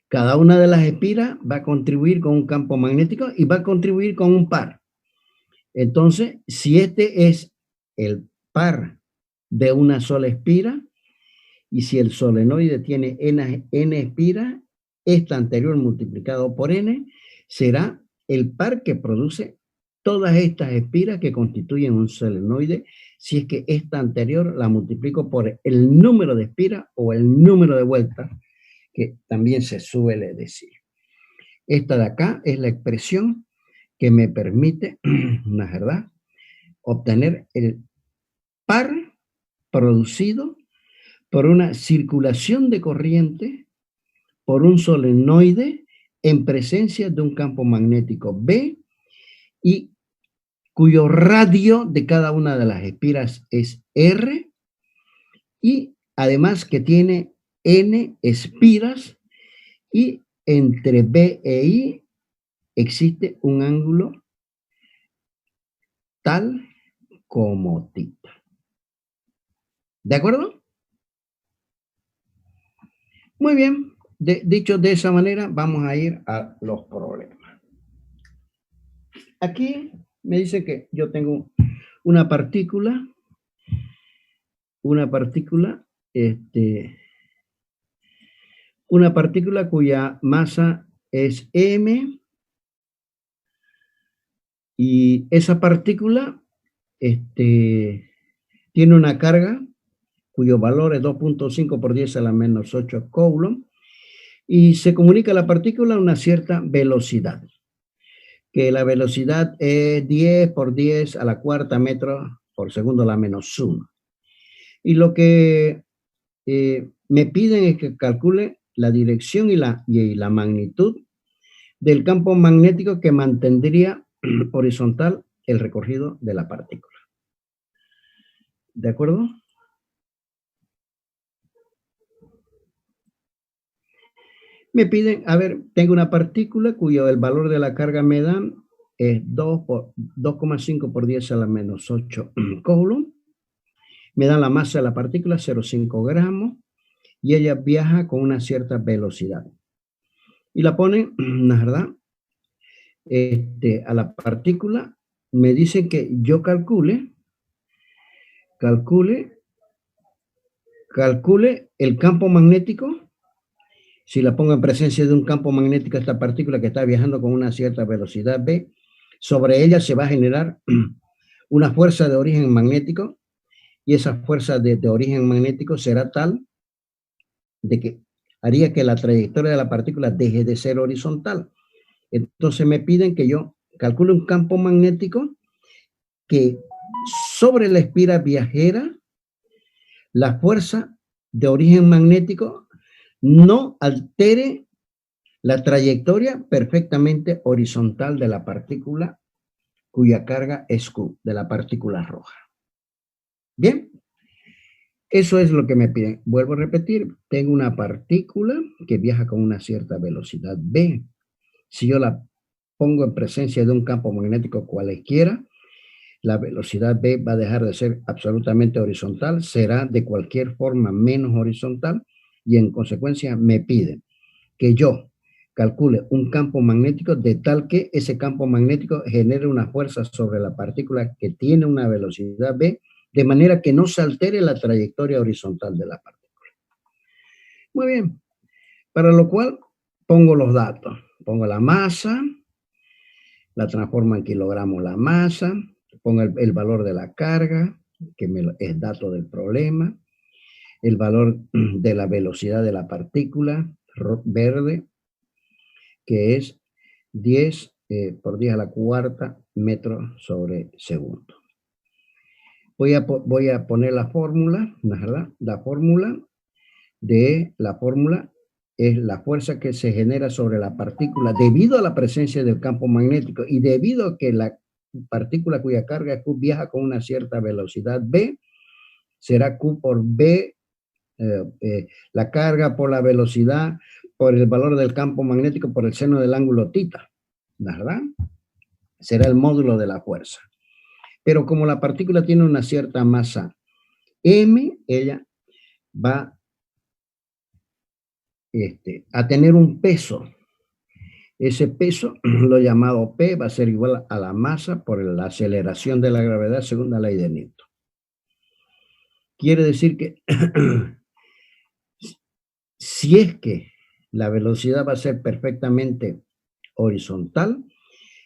Cada una de las espiras va a contribuir con un campo magnético y va a contribuir con un par. Entonces, si este es el par de una sola espira, y si el solenoide tiene n espiras, esta anterior multiplicado por n será el par que produce todas estas espiras que constituyen un solenoide, si es que esta anterior la multiplico por el número de espiras o el número de vueltas, que también se suele decir. Esta de acá es la expresión que me permite, ¿no es verdad?, obtener el par producido por una circulación de corriente por un solenoide en presencia de un campo magnético B y cuyo radio de cada una de las espiras es R y además que tiene N espiras y entre B e I existe un ángulo tal como tita. ¿De acuerdo? Muy bien. Dicho de esa manera, vamos a ir a los problemas. Aquí me dice que yo tengo una partícula, una partícula cuya masa es m y esa partícula tiene una carga cuyo valor es 2.5 por 10 a la menos 8 coulomb y se comunica la partícula a una cierta velocidad, que la velocidad es 10 por 10 a la cuarta metros por segundo a la menos 1. Y lo que me piden es que calcule la dirección y la magnitud del campo magnético que mantendría horizontal el recorrido de la partícula. ¿De acuerdo? Me piden, a ver, tengo una partícula cuyo el valor de la carga me dan es 2,5 por 10 a la menos 8 coulomb. Me dan la masa de la partícula, 0,5 gramos, y ella viaja con una cierta velocidad. Y la ponen, la verdad, a la partícula, me dicen que yo calcule el campo magnético. Si la pongo en presencia de un campo magnético, esta partícula que está viajando con una cierta velocidad v, sobre ella se va a generar una fuerza de origen magnético, y esa fuerza de origen magnético será tal de que haría que la trayectoria de la partícula deje de ser horizontal. Entonces me piden que yo calcule un campo magnético que sobre la espira viajera, la fuerza de origen magnético no altere la trayectoria perfectamente horizontal de la partícula cuya carga es Q, de la partícula roja. Bien, eso es lo que me piden. Vuelvo a repetir, tengo una partícula que viaja con una cierta velocidad v. Si yo la pongo en presencia de un campo magnético cualquiera, la velocidad v va a dejar de ser absolutamente horizontal, será de cualquier forma menos horizontal, y en consecuencia me piden que yo calcule un campo magnético de tal que ese campo magnético genere una fuerza sobre la partícula que tiene una velocidad v, de manera que no se altere la trayectoria horizontal de la partícula. Muy bien, para lo cual pongo los datos. Pongo la masa, la transformo en kilogramos la masa, pongo el valor de la carga, que es dato del problema, el valor de la velocidad de la partícula, verde, que es 10 por 10 a la cuarta metros sobre segundo. Voy a poner la fórmula, ¿verdad? La fórmula es la fuerza que se genera sobre la partícula debido a la presencia del campo magnético y debido a que la partícula cuya carga es Q viaja con una cierta velocidad v, será Q por v, la carga por la velocidad, por el valor del campo magnético, por el seno del ángulo tita, ¿verdad? Será el módulo de la fuerza. Pero como la partícula tiene una cierta masa m, ella va a tener un peso. Ese peso, lo llamado P, va a ser igual a la masa por la aceleración de la gravedad según la ley de Newton. Quiere decir que si es que la velocidad va a ser perfectamente horizontal,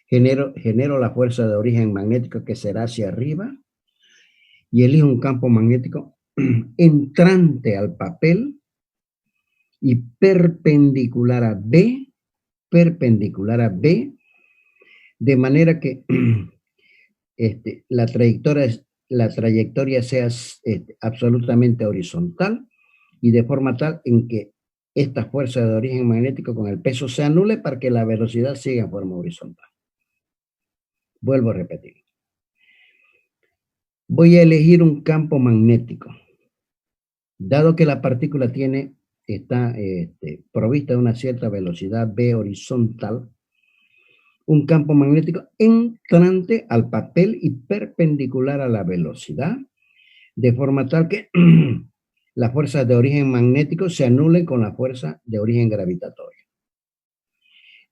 genero la fuerza de origen magnético que será hacia arriba y elijo un campo magnético entrante al papel y perpendicular a B, de manera que la trayectoria sea absolutamente horizontal y de forma tal en que esta fuerza de origen magnético con el peso se anule para que la velocidad siga en forma horizontal. Vuelvo a repetir. Voy a elegir un campo magnético. Dado que la partícula está provista de una cierta velocidad v horizontal, un campo magnético entrante al papel y perpendicular a la velocidad, de forma tal que las fuerzas de origen magnético se anulen con la fuerza de origen gravitatorio.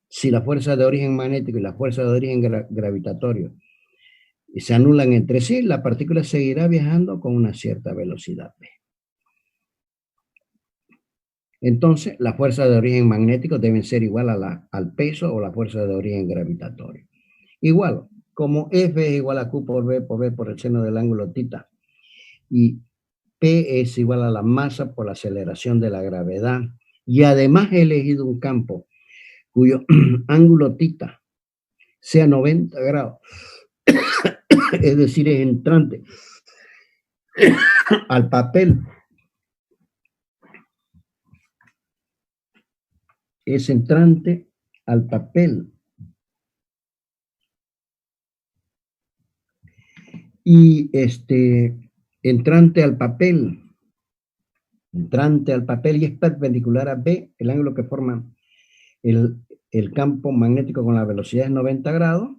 Si la fuerza de origen magnético y la fuerza de origen gravitatorio se anulan entre sí, la partícula seguirá viajando con una cierta velocidad v. Entonces, la fuerza de origen magnético debe ser igual al peso o la fuerza de origen gravitatorio. Igual, como F es igual a Q por V por el seno del ángulo θ, y P es igual a la masa por la aceleración de la gravedad, y además he elegido un campo cuyo ángulo θ sea 90 grados, es decir, es entrante al papel, es entrante al papel, y entrante al papel y es perpendicular a B, el ángulo que forma el campo magnético con la velocidad es 90 grados,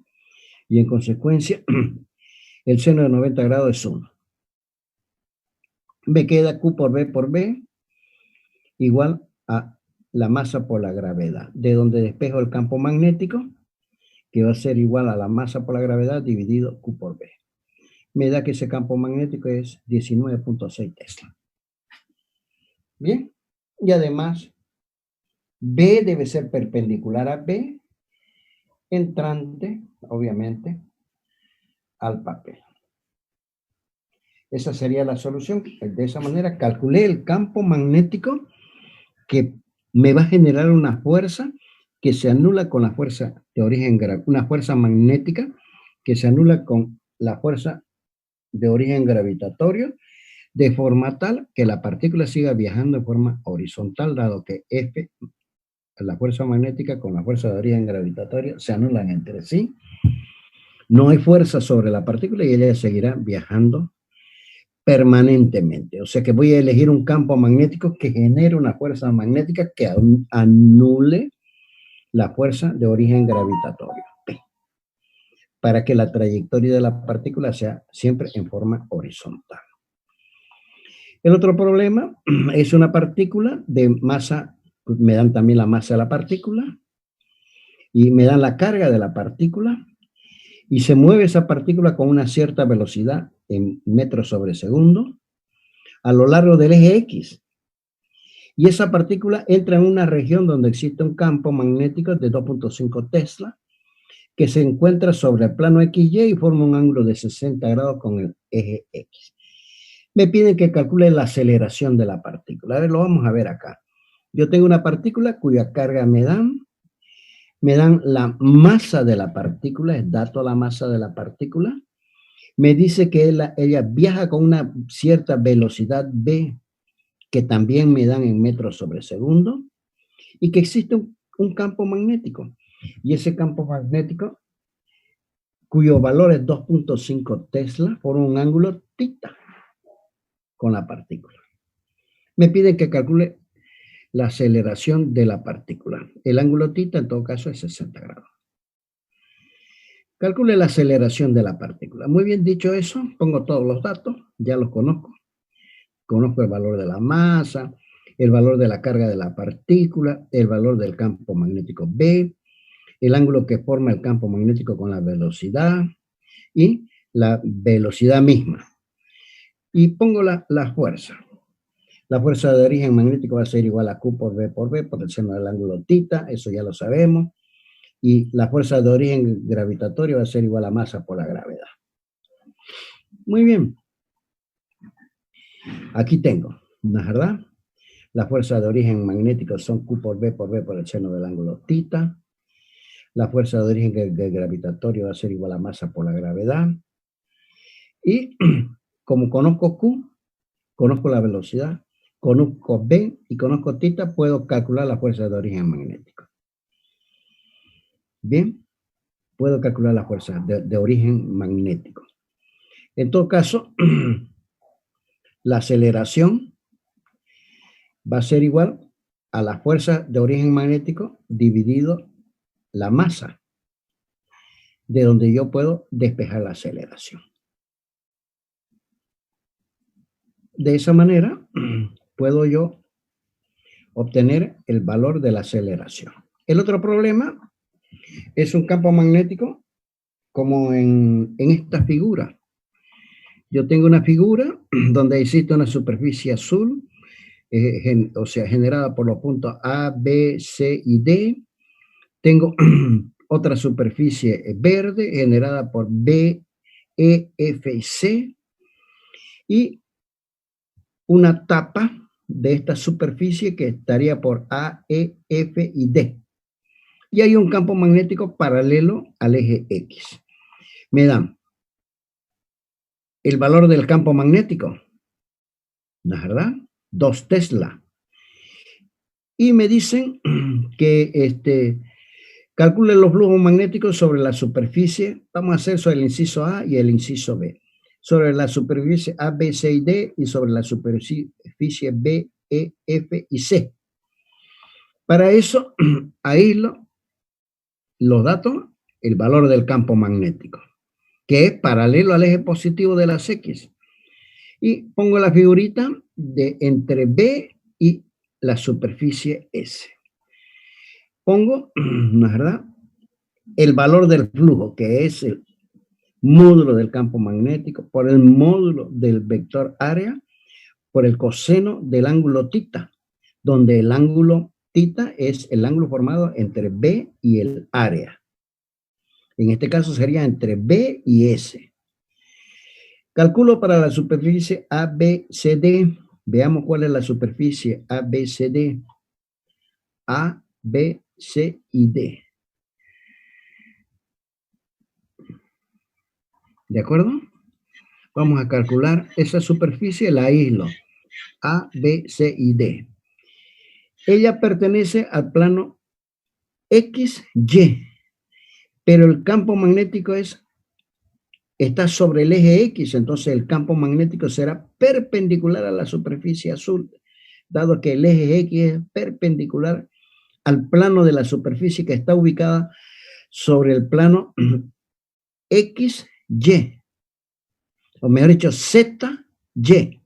y en consecuencia el seno de 90 grados es 1. Me queda Q por B igual a la masa por la gravedad, de donde despejo el campo magnético, que va a ser igual a la masa por la gravedad dividido Q por B. Me da que ese campo magnético es 19.6 Tesla. Bien, y además B debe ser perpendicular a B, entrante, obviamente, al papel. Esa sería la solución. De esa manera calculé el campo magnético que me va a generar una fuerza que se anula con la fuerza de origen, una fuerza magnética que se anula con la fuerza de origen gravitatorio, de forma tal que la partícula siga viajando en forma horizontal, dado que F, la fuerza magnética con la fuerza de origen gravitatorio, se anulan entre sí. No hay fuerza sobre la partícula y ella seguirá viajando permanentemente. O sea que voy a elegir un campo magnético que genere una fuerza magnética que anule la fuerza de origen gravitatorio, P, para que la trayectoria de la partícula sea siempre en forma horizontal. El otro problema es una partícula de masa, me dan también la masa de la partícula y me dan la carga de la partícula, y se mueve esa partícula con una cierta velocidad en metros sobre segundo a lo largo del eje X. Y esa partícula entra en una región donde existe un campo magnético de 2.5 Tesla que se encuentra sobre el plano XY y forma un ángulo de 60 grados con el eje X. Me piden que calcule la aceleración de la partícula. A ver, lo vamos a ver acá. Yo tengo una partícula cuya carga me dan la masa de la partícula, es dato la masa de la partícula. Me dice que ella viaja con una cierta velocidad v, que también me dan en metros sobre segundo, y que existe un campo magnético. Y ese campo magnético, cuyo valor es 2.5 Tesla, forma un ángulo θ con la partícula. Me piden que calcule la aceleración de la partícula. El ángulo θ en todo caso es 60 grados. Calcule la aceleración de la partícula. Muy bien, dicho eso, pongo todos los datos, ya los conozco. Conozco el valor de la masa, el valor de la carga de la partícula, el valor del campo magnético B, el ángulo que forma el campo magnético con la velocidad y la velocidad misma. Y pongo la fuerza. La fuerza de origen magnético va a ser igual a Q por B por el seno del ángulo θ, eso ya lo sabemos. Y la fuerza de origen gravitatorio va a ser igual a masa por la gravedad. Muy bien. Aquí tengo, ¿no es verdad? La fuerza de origen magnético son Q por B por el seno del ángulo θ. La fuerza de origen gravitatorio va a ser igual a masa por la gravedad. Y como conozco Q, conozco la velocidad, conozco B y conozco θ, puedo calcular la fuerza de origen magnético. Bien, puedo calcular la fuerza de origen magnético. En todo caso, la aceleración va a ser igual a la fuerza de origen magnético dividido la masa, de donde yo puedo despejar la aceleración. De esa manera, puedo yo obtener el valor de la aceleración. El otro problema es un campo magnético como en esta figura. Yo tengo una figura donde existe una superficie azul, o sea, generada por los puntos A, B, C y D. Tengo otra superficie verde generada por B, E, F y C. Y una tapa de esta superficie que estaría por A, E, F y D. Y hay un campo magnético paralelo al eje X. Me dan el valor del campo magnético, ¿no es verdad? 2 Tesla. Y me dicen que calculen los flujos magnéticos sobre la superficie. Vamos a hacer sobre el inciso A y el inciso B. Sobre la superficie A, B, C y D y sobre la superficie B, E, F y C. Para eso, aíslo los datos, el valor del campo magnético, que es paralelo al eje positivo de las X. Y pongo la figurita de entre B y la superficie S. Pongo, ¿no es verdad?, el valor del flujo, que es el módulo del campo magnético, por el módulo del vector área, por el coseno del ángulo θ, donde el ángulo θ es el ángulo formado entre B y el área. En este caso sería entre B y S. Calculo para la superficie ABCD. Veamos cuál es la superficie ABCD. A, B, C y D. ¿De acuerdo? Vamos a calcular esa superficie, la aíslo. A, B, C y D. Ella pertenece al plano XY, pero el campo magnético está sobre el eje X, entonces el campo magnético será perpendicular a la superficie azul, dado que el eje X es perpendicular al plano de la superficie que está ubicada sobre el plano XY, o mejor dicho, ZY.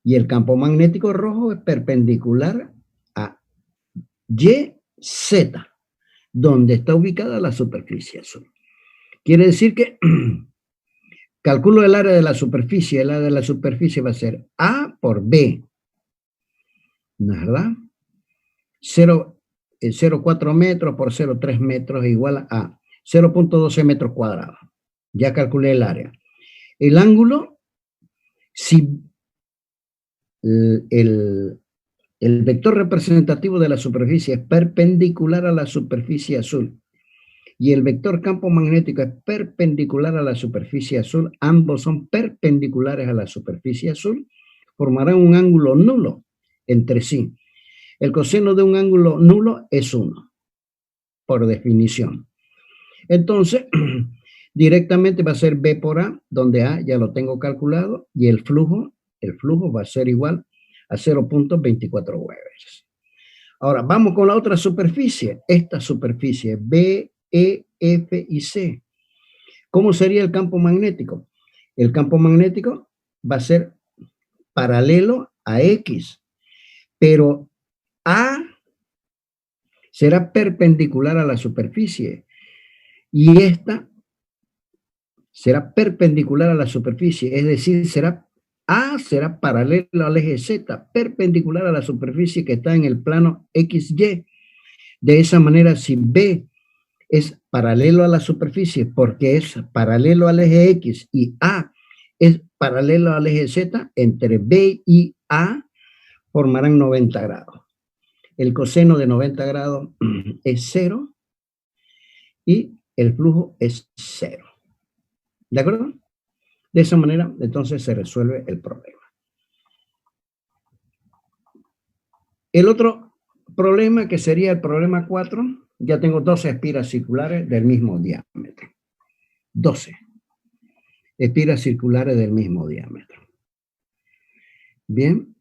Y el campo magnético rojo es perpendicular a YZ, donde está ubicada la superficie azul. Quiere decir que calculo el área de la superficie. El área de la superficie va a ser A por B, ¿no es verdad? 0,4 metros por 0,3 metros igual a 0,12 metros cuadrados. Ya calculé el área. El ángulo, si el vector representativo de la superficie es perpendicular a la superficie azul y el vector campo magnético es perpendicular a la superficie azul, ambos son perpendiculares a la superficie azul, formarán un ángulo nulo entre sí. El coseno de un ángulo nulo es 1, por definición. Entonces, directamente va a ser B por A, donde A ya lo tengo calculado, y el flujo va a ser igual a 0,24 Weber. Ahora, vamos con la otra superficie. Esta superficie, B, E, F y C. ¿Cómo sería el campo magnético? El campo magnético va a ser paralelo a X, pero A será perpendicular a la superficie y esta será perpendicular a la superficie, es decir, A será paralelo al eje Z, perpendicular a la superficie que está en el plano XY. De esa manera, si B es paralelo a la superficie porque es paralelo al eje X y A es paralelo al eje Z, entre B y A formarán 90 grados. El coseno de 90 grados es 0 y el flujo es 0. ¿De acuerdo? De esa manera, entonces se resuelve el problema. El otro problema, que sería el problema 4, ya tengo 12 espiras circulares del mismo diámetro. 12 espiras circulares del mismo diámetro. Bien.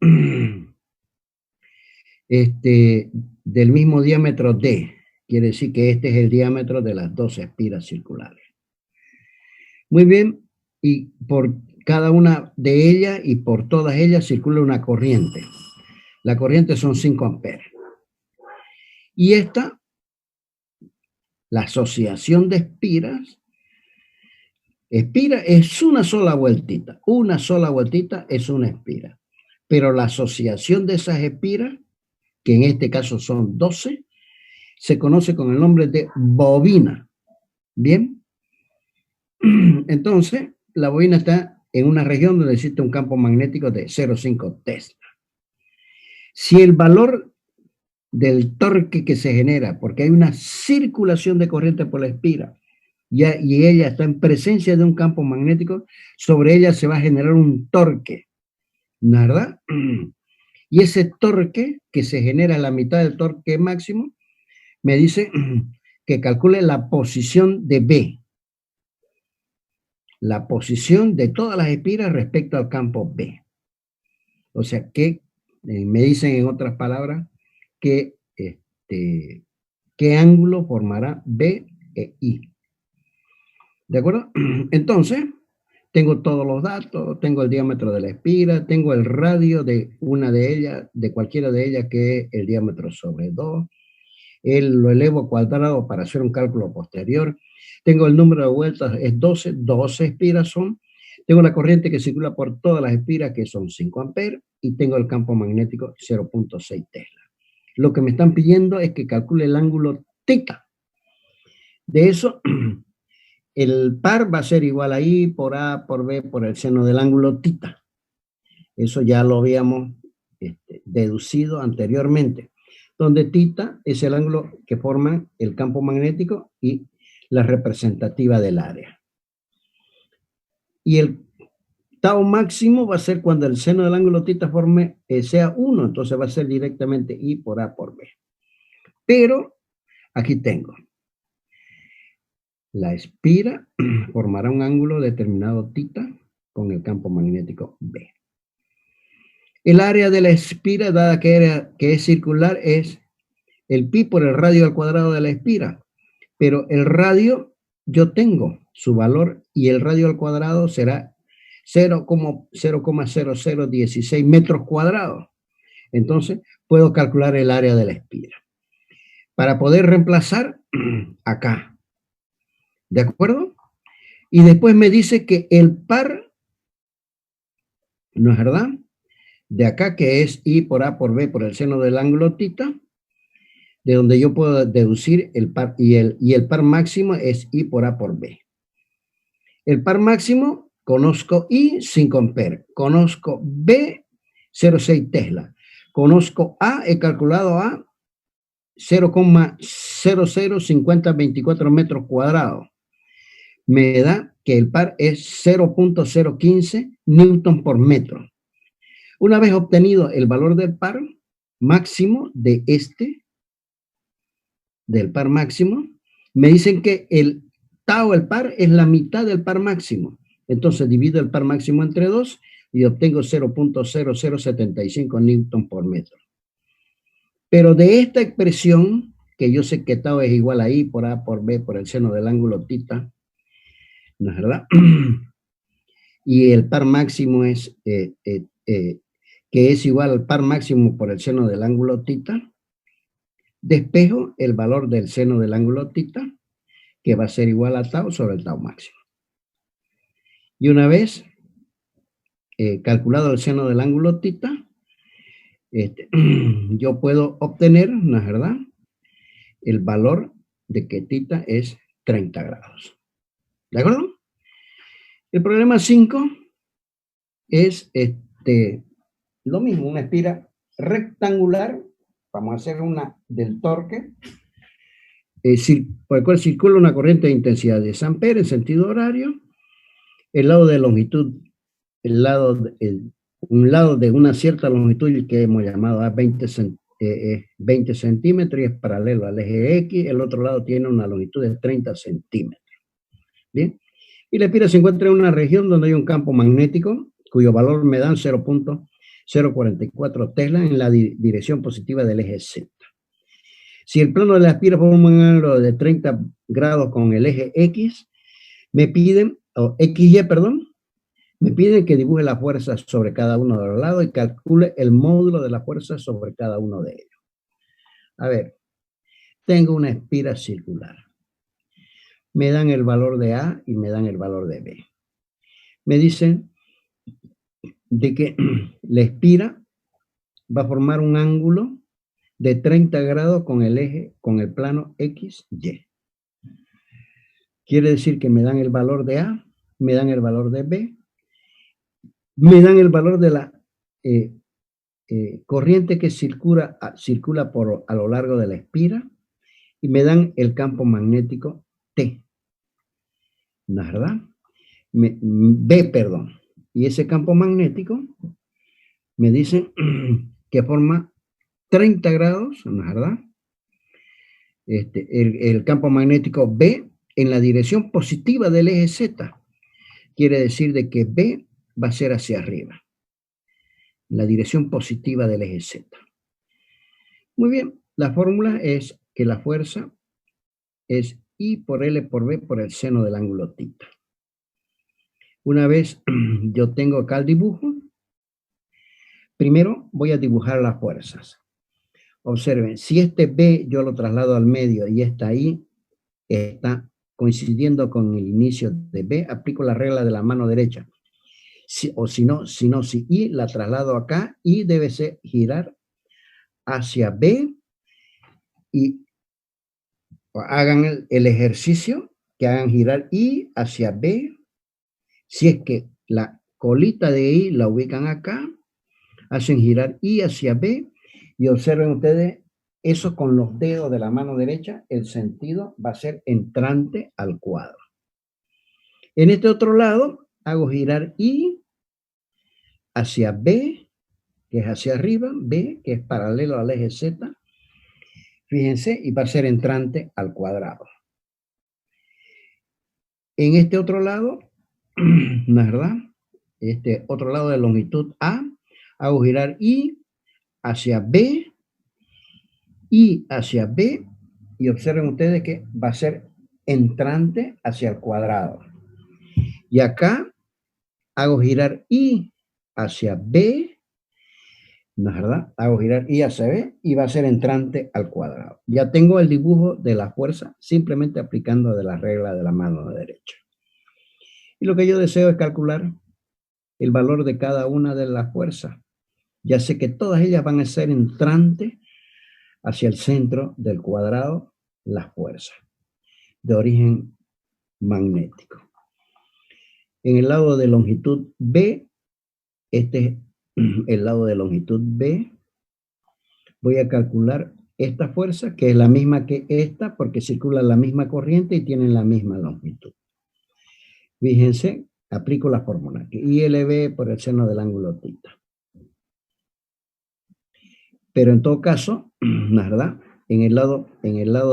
Del mismo diámetro D. Quiere decir que este es el diámetro de las 12 espiras circulares. Muy bien. Y por cada una de ellas y por todas ellas circula una corriente. La corriente son 5 amperes. Y esta, la asociación de espiras, espira es una sola vueltita es una espira, pero la asociación de esas espiras, que en este caso son 12, se conoce con el nombre de bobina. Bien, entonces la bobina está en una región donde existe un campo magnético de 0,5 Tesla. Si el valor del torque que se genera, porque hay una circulación de corriente por la espira, y ella está en presencia de un campo magnético, sobre ella se va a generar un torque, ¿verdad? Y ese torque que se genera a la mitad del torque máximo, me dice que calcule la posición de B, la posición de todas las espiras respecto al campo B. O sea que me dicen en otras palabras que qué ángulo formará B e I. ¿De acuerdo? Entonces, tengo todos los datos, tengo el diámetro de la espira, tengo el radio de una de ellas, de cualquiera de ellas, que es el diámetro sobre 2. Lo elevo al cuadrado para hacer un cálculo posterior. Tengo el número de vueltas, es 12, 12 espiras son. Tengo la corriente que circula por todas las espiras, que son 5 amperes, y tengo el campo magnético 0,6 Tesla. Lo que me están pidiendo es que calcule el ángulo teta. De eso, el par va a ser igual a I por A por B por el seno del ángulo teta. Eso ya lo habíamos deducido anteriormente, donde teta es el ángulo que forma el campo magnético y la representativa del área. Y el tau máximo va a ser cuando el seno del ángulo teta sea 1, entonces va a ser directamente I por A por B. Pero aquí tengo, la espira formará un ángulo determinado teta con el campo magnético B. El área de la espira, dada que es circular, es el pi por el radio al cuadrado de la espira. Pero el radio, yo tengo su valor y el radio al cuadrado será 0,0016 metros cuadrados. Entonces, puedo calcular el área de la espira. Para poder reemplazar acá. ¿De acuerdo? Y después me dice que el par, ¿no es verdad? De acá, que es I por A por B por el seno del ángulo teta, de donde yo puedo deducir el par, y el par máximo es I por A por B. El par máximo, conozco I, 5 amperes, conozco B, 0,6 Tesla, conozco A, he calculado A, 0,005024 metros cuadrados. Me da que el par es 0,015 newton por metro. Una vez obtenido el valor del par máximo del par máximo, me dicen que el tau, el par, es la mitad del par máximo. Entonces divido el par máximo entre 2 y obtengo 0,0075 newton por metro. Pero de esta expresión, que yo sé que tau es igual a I por A por B por el seno del ángulo teta, ¿no es verdad? Y el par máximo es, que es igual al par máximo por el seno del ángulo teta, despejo el valor del seno del ángulo teta, que va a ser igual a tau sobre el tau máximo. Y una vez calculado el seno del ángulo teta, yo puedo obtener, ¿no es verdad?, el valor de que teta es 30 grados. ¿De acuerdo? El problema 5 es lo mismo, una espira rectangular. Vamos a hacer una del torque, por el cual circula una corriente de intensidad de 10 amperes en sentido horario, el lado de longitud, un lado de una cierta longitud que hemos llamado a 20 centímetros y es paralelo al eje X, el otro lado tiene una longitud de 30 centímetros. Bien, y la espira se encuentra en una región donde hay un campo magnético cuyo valor me dan 0.044 Tesla en la dirección positiva del eje Z. Si el plano de la espira forma un ángulo de 30 grados con el eje X, me piden, o XY, perdón, me piden que dibuje la fuerza sobre cada uno de los lados y calcule el módulo de la fuerza sobre cada uno de ellos. A ver, tengo una espira circular. Me dan el valor de A y me dan el valor de B. Me dicen de que la espira va a formar un ángulo de 30 grados con el eje, con el plano XY. Quiere decir que me dan el valor de A, me dan el valor de B, me dan el valor de la corriente que circula a lo largo de la espira y me dan el campo magnético T. ¿No es verdad? B, perdón. Y ese campo magnético me dicen que forma 30 grados, ¿no es verdad? El campo magnético B en la dirección positiva del eje Z. Quiere decir de que B va a ser hacia arriba. La dirección positiva del eje Z. Muy bien, la fórmula es que la fuerza es I por L por B por el seno del ángulo θ. Una vez yo tengo acá el dibujo, primero voy a dibujar las fuerzas. Observen, si este B yo lo traslado al medio y esta I está coincidiendo con el inicio de B, aplico la regla de la mano derecha. Si I la traslado acá, I debe ser girar hacia B y hagan el ejercicio, que hagan girar I hacia B. Si es que la colita de I la ubican acá, hacen girar I hacia B y observen ustedes eso con los dedos de la mano derecha, el sentido va a ser entrante al cuadro. En este otro lado, hago girar I hacia B, que es hacia arriba, B, que es paralelo al eje Z. Fíjense, y va a ser entrante al cuadrado. En este otro lado, ¿no es verdad? Este otro lado de longitud A, hago girar I hacia B, I hacia B, y observen ustedes que va a ser entrante hacia el cuadrado. Y acá hago girar I hacia B, ¿no es verdad? Hago girar I hacia B y va a ser entrante al cuadrado. Ya tengo el dibujo de la fuerza simplemente aplicando de la regla de la mano derecha. Y lo que yo deseo es calcular el valor de cada una de las fuerzas. Ya sé que todas ellas van a ser entrantes hacia el centro del cuadrado, las fuerzas de origen magnético. En el lado de longitud B, este es el lado de longitud B, voy a calcular esta fuerza, que es la misma que esta, porque circula la misma corriente y tienen la misma longitud. Fíjense, aplico la fórmula, que ILB por el seno del ángulo θ. Pero en todo caso, la verdad, en el lado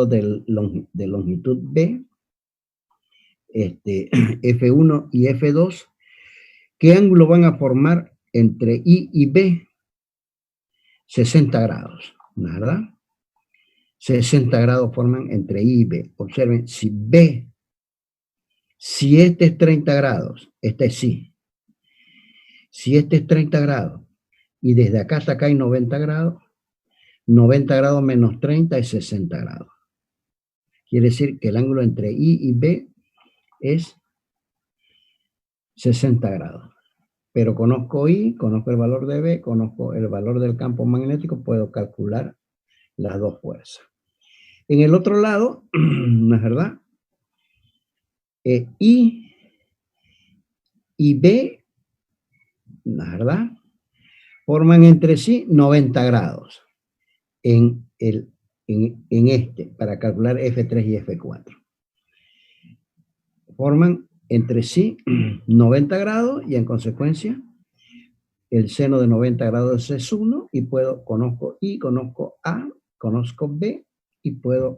de longitud B, F1 y F2, ¿qué ángulo van a formar entre I y B? 60 grados, ¿no es verdad? 60 grados forman entre I y B. Observen, si este es 30 grados, este es sí. Si este es 30 grados y desde acá hasta acá hay 90 grados menos 30 es 60 grados. Quiere decir que el ángulo entre I y B es 60 grados. Pero conozco I, conozco el valor de B, conozco el valor del campo magnético, puedo calcular las dos fuerzas. En el otro lado, ¿no es verdad? I y B, ¿no es verdad? Forman entre sí 90 grados para calcular F3 y F4. Forman entre sí 90 grados y en consecuencia el seno de 90 grados es 1 y conozco I, conozco A, conozco B y puedo